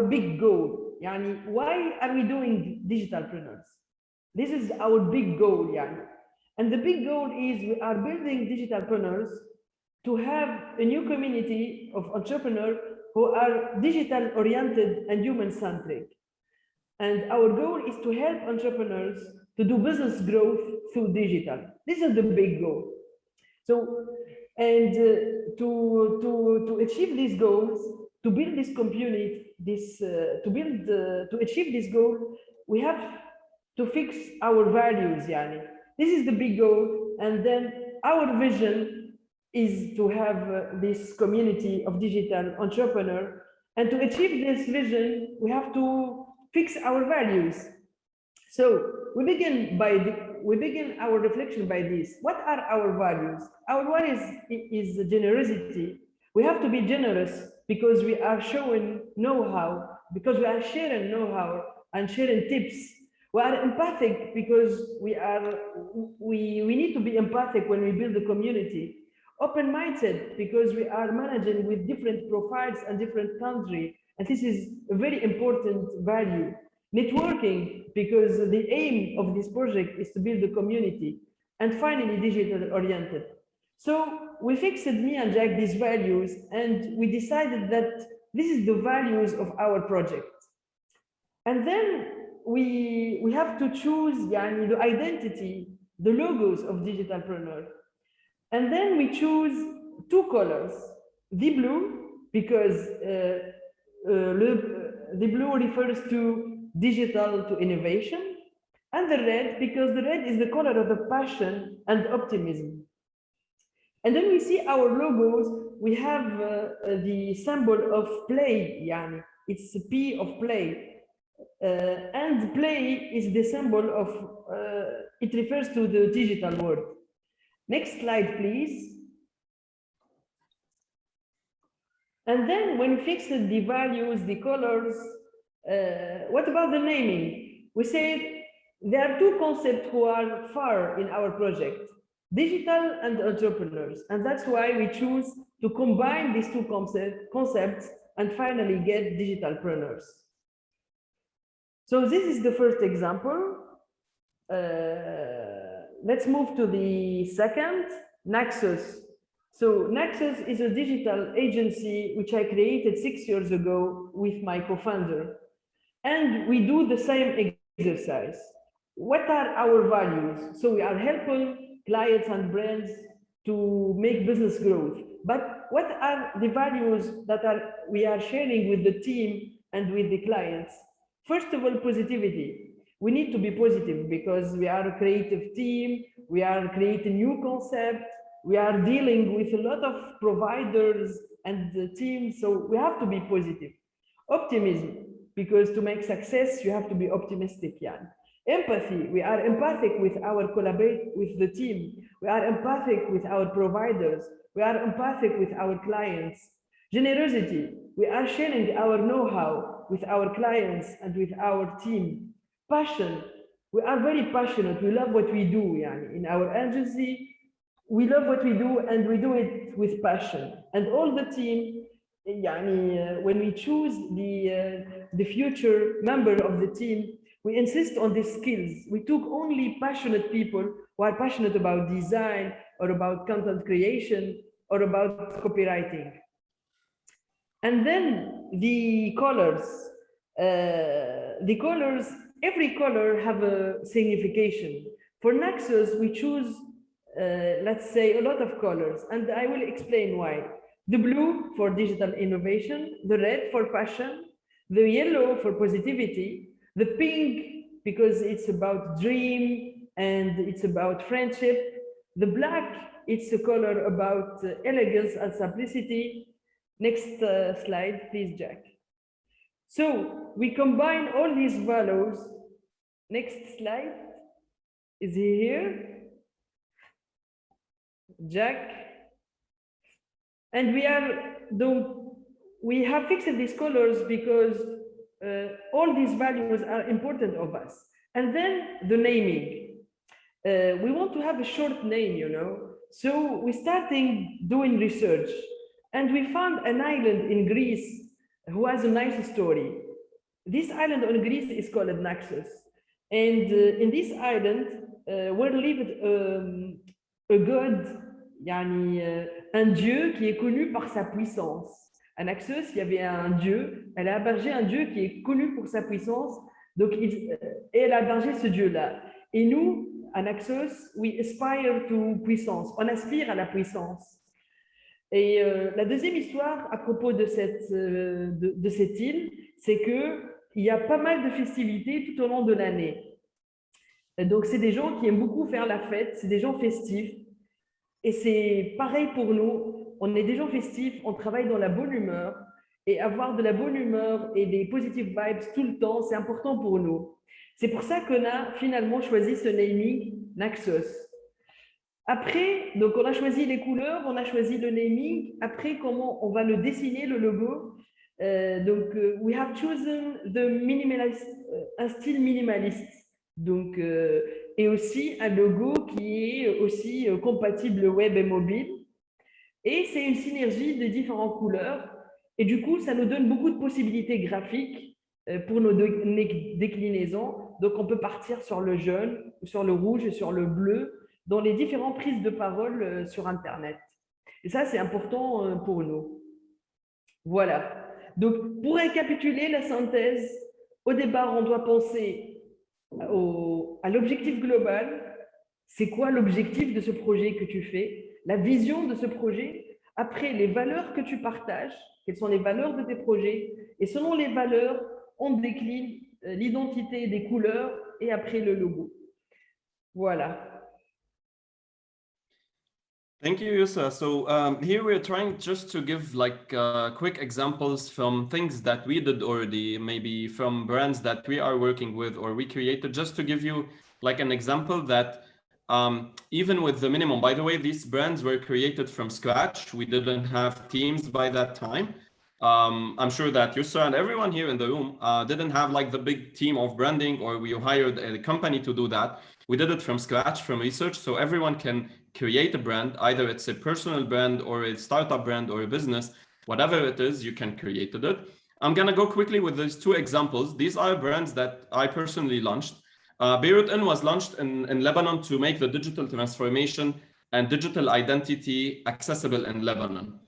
big goal. Yani, why are we doing Digitalpreneurs? This is our big goal. Yani. And the big goal is we are building Digitalpreneurs to have a new community of entrepreneurs who are digital oriented and human centric. And our goal is to help entrepreneurs to do business growth through digital. This is the big goal. So, and to achieve these goals, to build this community, to achieve this goal, we have to fix our values. Yani. This is the big goal. And then our vision is to have this community of digital entrepreneurs. And to achieve this vision, we have to fix our values. So we begin our reflection by this. What are our values? Our values is generosity. We have to be generous because we are showing know-how, because we are sharing know-how and sharing tips. We are empathic because we need to be empathic when we build a community. Open mindset because we are managing with different profiles and different countries, and this is a very important value. Networking because the aim of this project is to build a community, and finally digital oriented. So we fixed, me and Jack, these values, and we decided that this is the values of our project. And then we have to choose the identity, the logos of Digitalpreneur. And then we choose two colors. The blue, because the blue refers to digital, to innovation, and the red, because the red is the color of the passion and optimism. And then we see our logos, we have the symbol of play, yani. It's a P of play. And play is the symbol of, it refers to the digital world. Next slide, please. And then when we fix the values, the colors, what about the naming? We say there are two concepts who are far in our project, digital and entrepreneurs. And that's why we choose to combine these two concepts and finally get digitalpreneurs. So this is the first example. Let's move to the second, Naxos. So Naxos is a digital agency which I created 6 years ago with my co-founder. And we do the same exercise. What are our values? So we are helping clients and brands to make business growth. But what are the values that we are sharing with the team and with the clients? First of all, positivity. We need to be positive because we are a creative team. We are creating new concepts. We are dealing with a lot of providers and the team. So we have to be positive. Optimism, because to make success, you have to be optimistic. Yeah. Empathy, we are empathic with with the team. We are empathic with our providers. We are empathic with our clients. Generosity, we are sharing our know-how with our clients and with our team. Passion, we are very passionate. We love what we do. Yani. In our agency, we love what we do and we do it with passion. And all the team, yani, when we choose the future member of the team, we insist on these skills. We took only passionate people who are passionate about design or about content creation or about copywriting. And then the colors. Every color have a signification. For Naxos, we choose, let's say, a lot of colors, and I will explain why. The blue for digital innovation, the red for passion, the yellow for positivity, the pink because it's about dream and it's about friendship, the black, it's a color about elegance and simplicity. Next slide, please, Jack. So we combine all these values. Next slide. Is he here? Jack. And we have fixed these colors because all these values are important of us. And then the naming. We want to have a short name, you know. So we started doing research and we found an island in Greece who has a nice story. This island on Greece is called Naxos. And in this island, where lived a god, un dieu qui est connu par sa puissance. À Naxos, il y avait un dieu, elle a hébergé un dieu qui est connu pour sa puissance, donc elle a hébergé ce dieu-là. Et nous, à Naxos, we aspire to puissance, on aspire à la puissance. Et la deuxième histoire à propos de cette île, c'est qu'il y a pas mal de festivités tout au long de l'année. Donc, c'est des gens qui aiment beaucoup faire la fête, c'est des gens festifs. Et c'est pareil pour nous, on est des gens festifs, on travaille dans la bonne humeur. Et avoir de la bonne humeur et des positive vibes tout le temps, c'est important pour nous. C'est pour ça qu'on a finalement choisi ce naming Naxos. Après, donc on a choisi les couleurs, on a choisi le naming. Après, comment on va le dessiner, le logo? We have chosen the minimalist, un style minimaliste. Donc, et aussi un logo qui est aussi compatible web et mobile. Et c'est une synergie de différentes couleurs. Et du coup, ça nous donne beaucoup de possibilités graphiques pour nos déclinaisons. Donc, on peut partir sur le jaune, sur le rouge et sur le bleu dans les différentes prises de parole sur Internet. Et ça, c'est important pour nous. Voilà. Donc, pour récapituler la synthèse, au départ, on doit penser à l'objectif global. C'est quoi l'objectif de ce projet que tu fais? la vision de ce projet, après les valeurs que tu partages, quelles sont les valeurs de tes projets, et selon les valeurs, on décline l'identité des couleurs et après le logo. Voilà. Thank you, Yusra. So here we're trying just to give like quick examples from things that we did already, maybe from brands that we are working with or we created, just to give you like an example that even with the minimum, by the way, these brands were created from scratch. We didn't have teams by that time. I'm sure that Yusra and everyone here in the room didn't have like the big team of branding, or we hired a company to do that. We did it from scratch, from research, so everyone can create a brand, either it's a personal brand or a startup brand or a business, whatever it is, you can create it. I'm gonna go quickly with these two examples. These are brands that I personally launched. Beirut In was launched in Lebanon to make the digital transformation and digital identity accessible in Lebanon.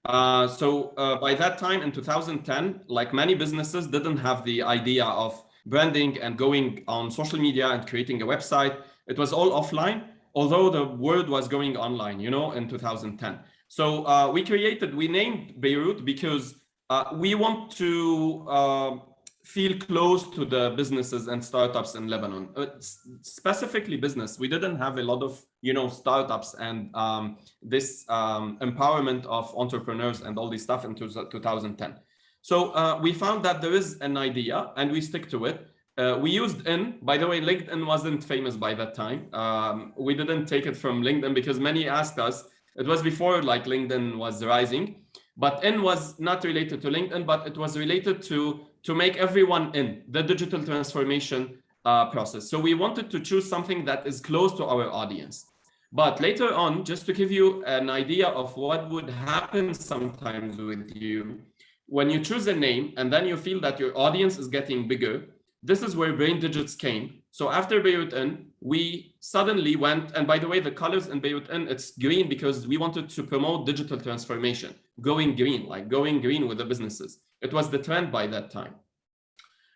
By that time in 2010, like many businesses didn't have the idea of branding and going on social media and creating a website. It was all offline, although the world was going online, you know, in 2010. So we named Beirut because we want to feel close to the businesses and startups in Lebanon, specifically business. We didn't have a lot of, you know, startups and this empowerment of entrepreneurs and all this stuff in 2010. So we found that there is an idea and we stick to it. We used In. By the way, LinkedIn wasn't famous by that time. We didn't take it from LinkedIn because many asked us. It was before like LinkedIn was rising, but In was not related to LinkedIn, but it was related to make everyone in the digital transformation process. So we wanted to choose something that is close to our audience. But later on, just to give you an idea of what would happen sometimes with you, when you choose a name and then you feel that your audience is getting bigger, this is where Brain Digits came. So after Beirut In, we suddenly went, and by the way, the colors in Beirut In, it's green because we wanted to promote digital transformation, going green, like going green with the businesses. It was the trend by that time.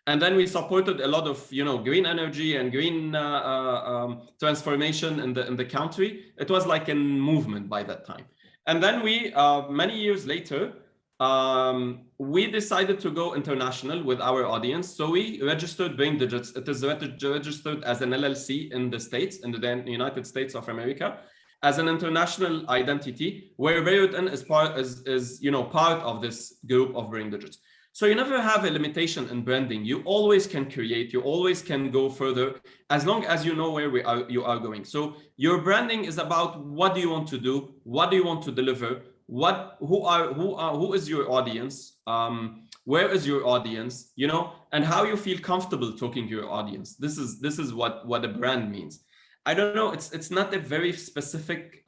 And then we supported a lot of, you know, green energy and green transformation in the country. It was like a movement by that time. And then we, many years later, we decided to go international with our audience. So we registered Brain Digits. It is registered as an LLC in the States, in the United States of America, as an international identity, where Beirut In is part of this group of Brain Digits. So you never have a limitation in branding. You always can create, you always can go further, as long as you know where you are going. So your branding is about what do you want to do, what do you want to deliver, who is your audience, where is your audience, you know, and how you feel comfortable talking to your audience. This is what a brand means. I don't know, it's not a very specific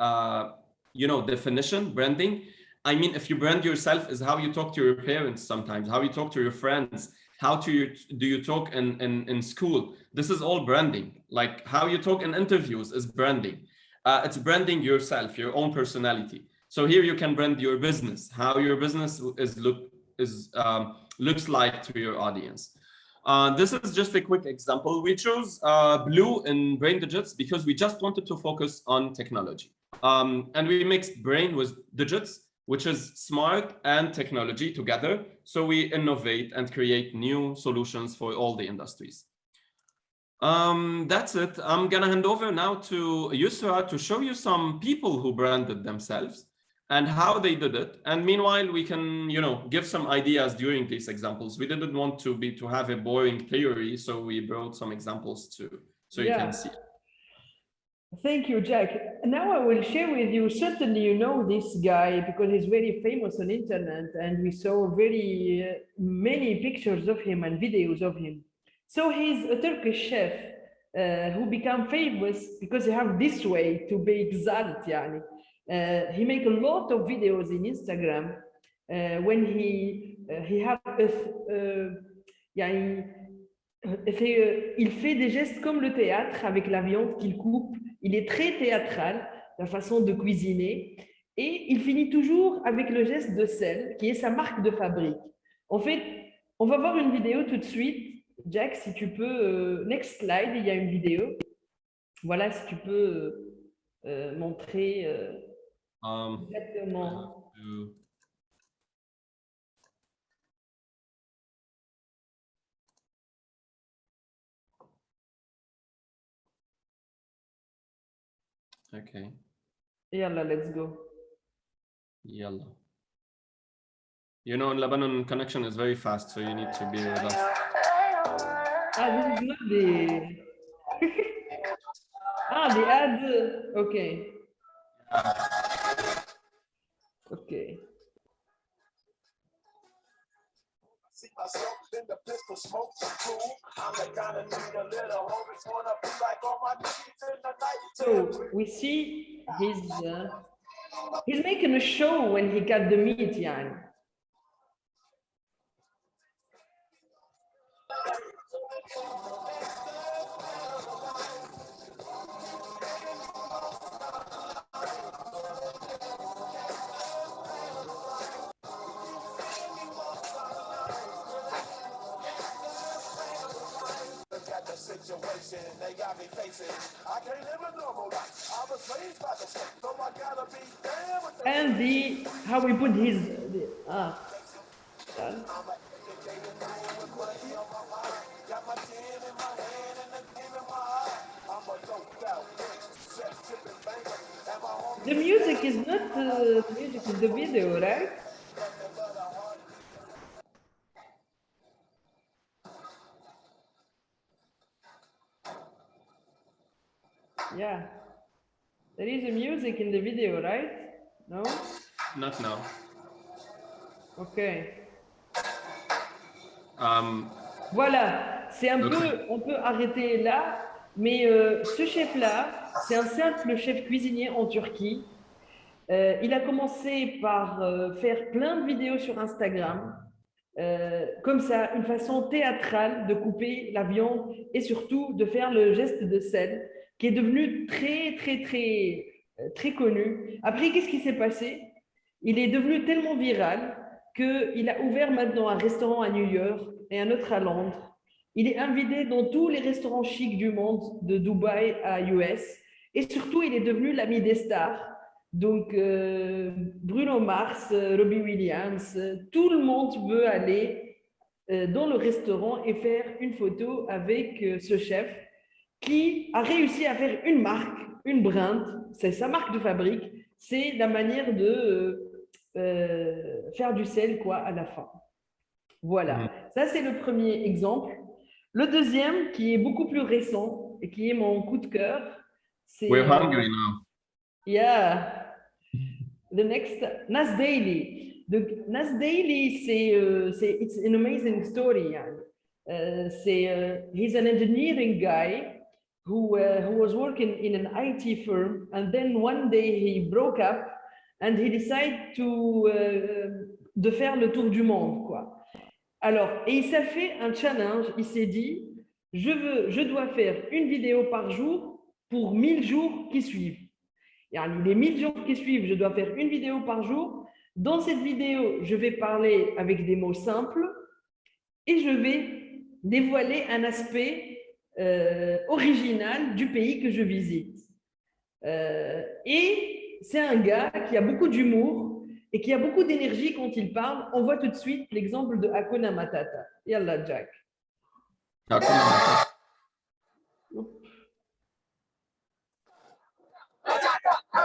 definition, branding. I mean, if you brand yourself is how you talk to your parents sometimes, how you talk to your friends, how do you talk in school. This is all branding. Like how you talk in interviews is branding. It's branding yourself, your own personality. So here you can brand your business, how your business looks like to your audience. This is just a quick example. We chose blue in Brain Digits because we just wanted to focus on technology. And we mixed brain with digits, which is smart and technology together. So we innovate and create new solutions for all the industries. That's it. I'm gonna hand over now to Yusra to show you some people who branded themselves and how they did it. And meanwhile, we can, give some ideas during these examples. We didn't want to have a boring theory, so we brought some examples too, so you can see. Thank you, Jack. Now I will share with you, certainly you know this guy because he's very famous on internet and we saw very many pictures of him and videos of him. So he's a Turkish chef who became famous because he have this way to bake zalt, yani. He make a lot of videos in Instagram when he have il fait des gestes comme le théâtre avec la viande qu'il coupe. Il est très théâtral, la façon de cuisiner, et il finit toujours avec le geste de sel, qui est sa marque de fabrique. En fait, on va voir une vidéo tout de suite. Jack, si tu peux, next slide, il y a une vidéo. Voilà, si tu peux montrer Exactement. Okay. Yalla, let's go. Yalla. You know, in Lebanon, connection is very fast, so you need to be with us. Ah, this is not the... the ad. Okay. Okay. So we see he's making a show when he got the meat, yani. And how we put his the music is not the music is the video, right? Yeah, there is a music in the video, right? No? Not now. Okay. Voilà, c'est un peu, on peut arrêter là, mais ce chef-là, c'est un simple chef cuisinier en Turquie. Il a commencé par faire plein de vidéos sur Instagram, comme ça, une façon théâtrale de couper la viande et surtout de faire le geste de sel, qui est devenu très connu. Après, qu'est-ce qui s'est passé? Il est devenu tellement viral qu'il a ouvert maintenant un restaurant à New York et un autre à Londres. Il est invité dans tous les restaurants chics du monde, de Dubaï à US. Et surtout, il est devenu l'ami des stars. Donc, Bruno Mars, Robbie Williams, tout le monde veut aller dans le restaurant et faire une photo avec ce chef qui a réussi à faire une marque, une brand. C'est sa marque de fabrique. C'est la manière de faire du sel quoi, à la fin. Voilà, ça c'est le premier exemple. Le deuxième, qui est beaucoup plus récent et qui est mon coup de cœur, c'est... We're hungry now. Yeah. The next, Nas Daily. The Nas Daily, it's an amazing story. He's an engineering guy who was working in an IT firm, and then one day he broke up and he decided de faire le tour du monde, quoi. Alors, et il s'est fait un challenge, il s'est dit, je dois faire une vidéo par jour pour 1000 jours qui suivent. Et alors, les 1000 jours qui suivent, je dois faire une vidéo par jour. Dans cette vidéo, je vais parler avec des mots simples et je vais dévoiler un aspect original du pays que je visite. Et c'est un gars qui a beaucoup d'humour et qui a beaucoup d'énergie quand il parle. On voit tout de suite l'exemple de Hakuna Matata. Yalla, Jack. Hakuna Matata.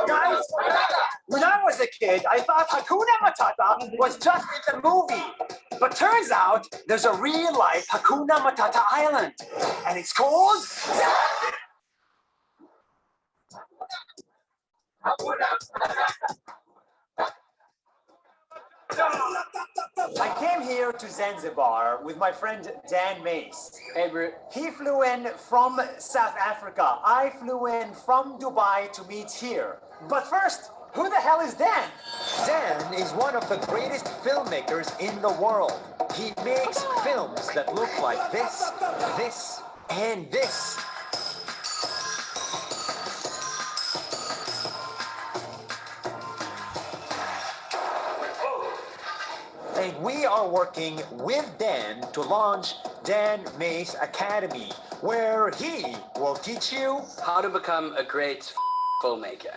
Guys, when I was a kid, I thought Hakuna Matata was just in the movie. But turns out there's a real-life Hakuna Matata island. And it's called... I came here to Zanzibar with my friend Dan Mace. He flew in from South Africa. I flew in from Dubai to meet here. But first, who the hell is Dan? Dan is one of the greatest filmmakers in the world. He makes films that look like this, this, and this. And we are working with Dan to launch Dan Mace Academy, where he will teach you how to become a great filmmaker.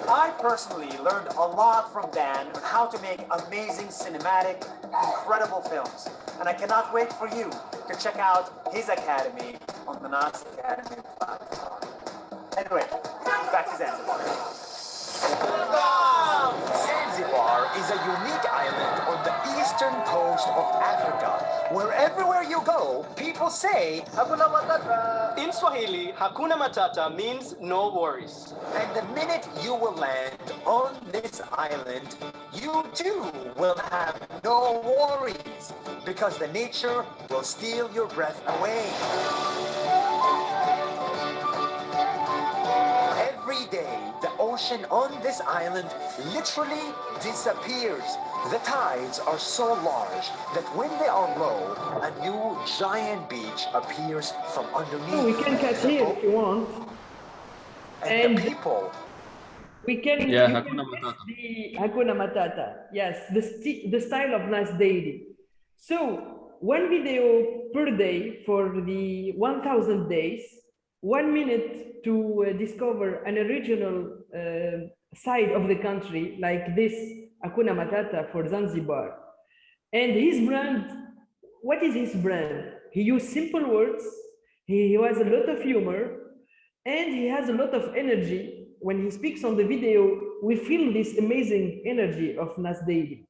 I personally learned a lot from Dan on how to make amazing cinematic, incredible films. And I cannot wait for you to check out his academy on the Nas Academy platform. Anyway, back to Zanzibar. Zanzibar is a unique island on the eastern coast of Africa, where everywhere you go, people say, Hakuna Matata. In Swahili, Hakuna Matata means no worries. And the minute you will land on this island, you too will have no worries, because the nature will steal your breath away. Every day, the ocean on this island literally disappears. The tides are so large that when they are low, a new giant beach appears from underneath. Oh, we can catch here if you want. And the people. We can, yeah, you Hakuna can Matata. the Hakuna Matata. Yes, the style of Nas Daily. So 1 video per day for the 1000 days, 1 minute to discover an original side of the country, like this Hakuna Matata for Zanzibar. And his brand, what is his brand? He used simple words, he has a lot of humor, and he has a lot of energy. When he speaks on the video, we feel this amazing energy of Nas Daily.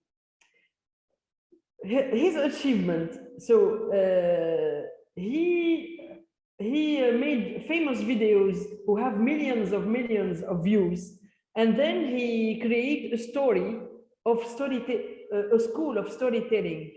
His achievement, so he made famous videos who have millions of views, and then he created a story of a school of storytelling.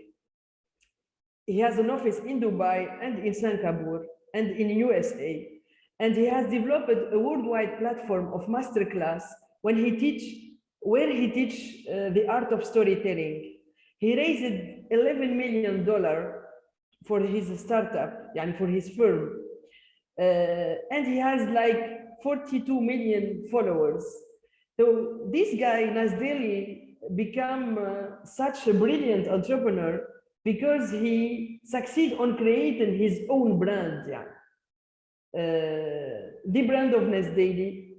He has an office in Dubai and in Singapore and in USA, and he has developed a worldwide platform of masterclass where he teach the art of storytelling. He raised $11 million for his startup, for his firm. And he has like 42 million followers. So this guy, Nas Daily, became such a brilliant entrepreneur because he succeeded on creating his own brand. The brand of Nas Daily,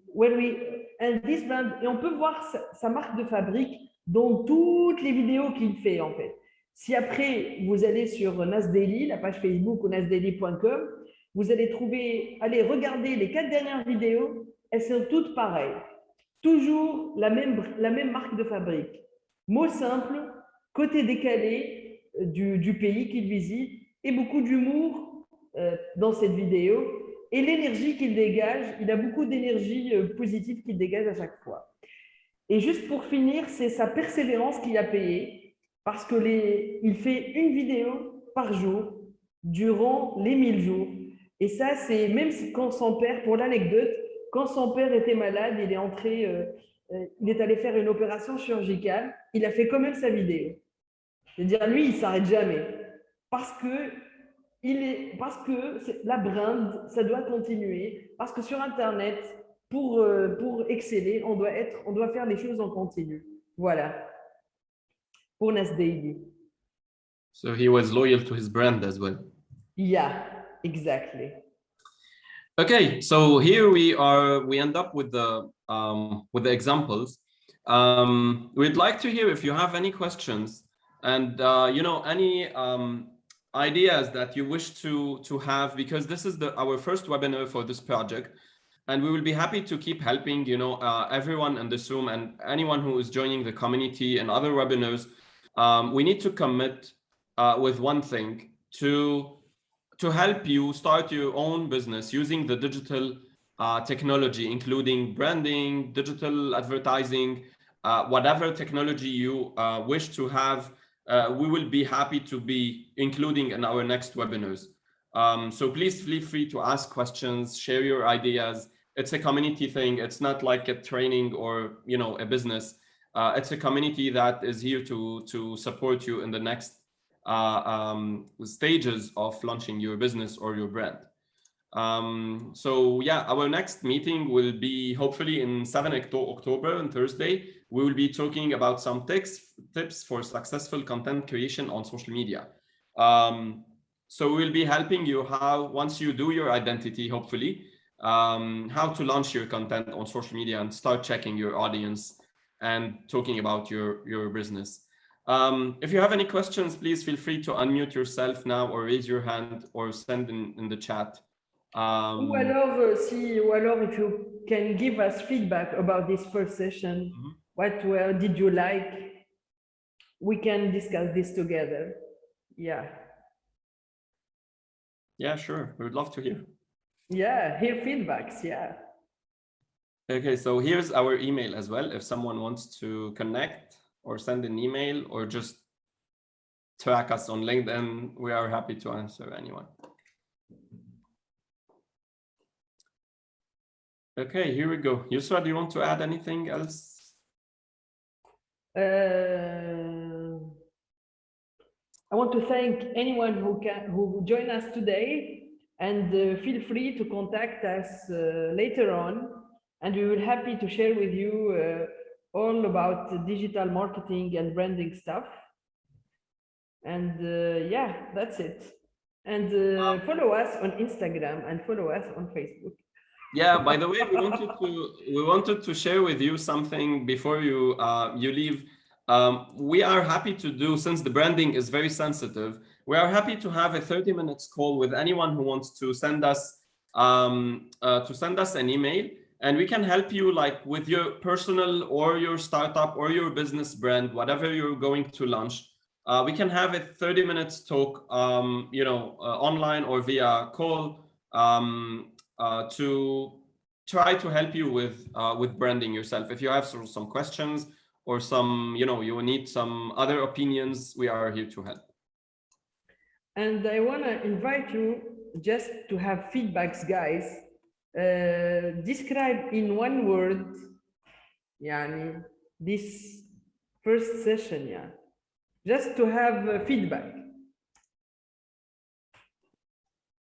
and this brand, et on peut voir sa marque de fabrique dans toutes les vidéos qu'il fait en fait. Si après vous allez sur Nas Daily, la page Facebook ou nasdaily.com, vous allez trouver, allez regarder les 4 dernières vidéos, elles sont toutes pareilles. Toujours la même marque de fabrique. Mots simples, côté décalé du pays qu'il visite et beaucoup d'humour dans cette vidéo. Et l'énergie qu'il dégage, il a beaucoup d'énergie positive qu'il dégage à chaque fois. Et juste pour finir, c'est sa persévérance qui a payé, parce que il fait une vidéo par jour durant les 1000 jours. Et ça, c'est même quand son père, pour l'anecdote, quand son père était malade, il est allé faire une opération chirurgicale, il a fait quand même sa vidéo. C'est-à-dire, lui, il ne s'arrête jamais. Parce que la brand, ça doit continuer. Parce que sur Internet, pour exceller, on doit faire les choses en continu. Voilà. Pour Nas Daily. So he was loyal to his brand as well. Yeah, exactly. Okay, so here we end up with the examples. We'd like to hear if you have any questions and any ideas that you wish to have, because this is our first webinar for this project, and we will be happy to keep helping everyone in this room and anyone who is joining the community and other webinars. We need to commit with one thing, to help you start your own business using the digital technology, including branding, digital advertising, whatever technology you wish to have. We will be happy to be including in our next webinars. So please feel free to ask questions, share your ideas. It's a community thing. It's not like a training or a business. It's a community that is here to support you in the next stages of launching your business or your brand. So yeah, our next meeting will be hopefully in 7 October on Thursday. We will be talking about some tips for successful content creation on social media. So we'll be helping you how, once you do your identity, hopefully, how to launch your content on social media and start checking your audience and talking about your business. If you have any questions, please feel free to unmute yourself now or raise your hand or send in the chat. Ou alors, if you can give us feedback about this first session, what did you like? We can discuss this together. Yeah. Yeah, sure. We would love to hear. Yeah, hear feedbacks. Yeah. Okay, so here's our email as well. If someone wants to connect or send an email or just track us on LinkedIn, we are happy to answer anyone. Okay, here we go. Yosra, do you want to add anything else? I want to thank anyone who joined us today, and feel free to contact us later on, and we will be happy to share with you all about digital marketing and branding stuff. And yeah, that's it. And follow us on Instagram and follow us on Facebook. Yeah, by the way, we wanted to share with you something before you you leave. We are happy to do, since the branding is very sensitive, we are happy to have a 30 minutes call with anyone who wants to send us an email, and we can help you like with your personal or your startup or your business brand, whatever you're going to launch. We can have a 30 minutes talk, you know, online or via call, to try to help you with branding yourself. If you have some questions or some, you know, you need some other opinions, we are here to help. And I want to invite you just to have feedbacks, guys. Describe in one word, yani, this first session, yeah. Just to have feedback.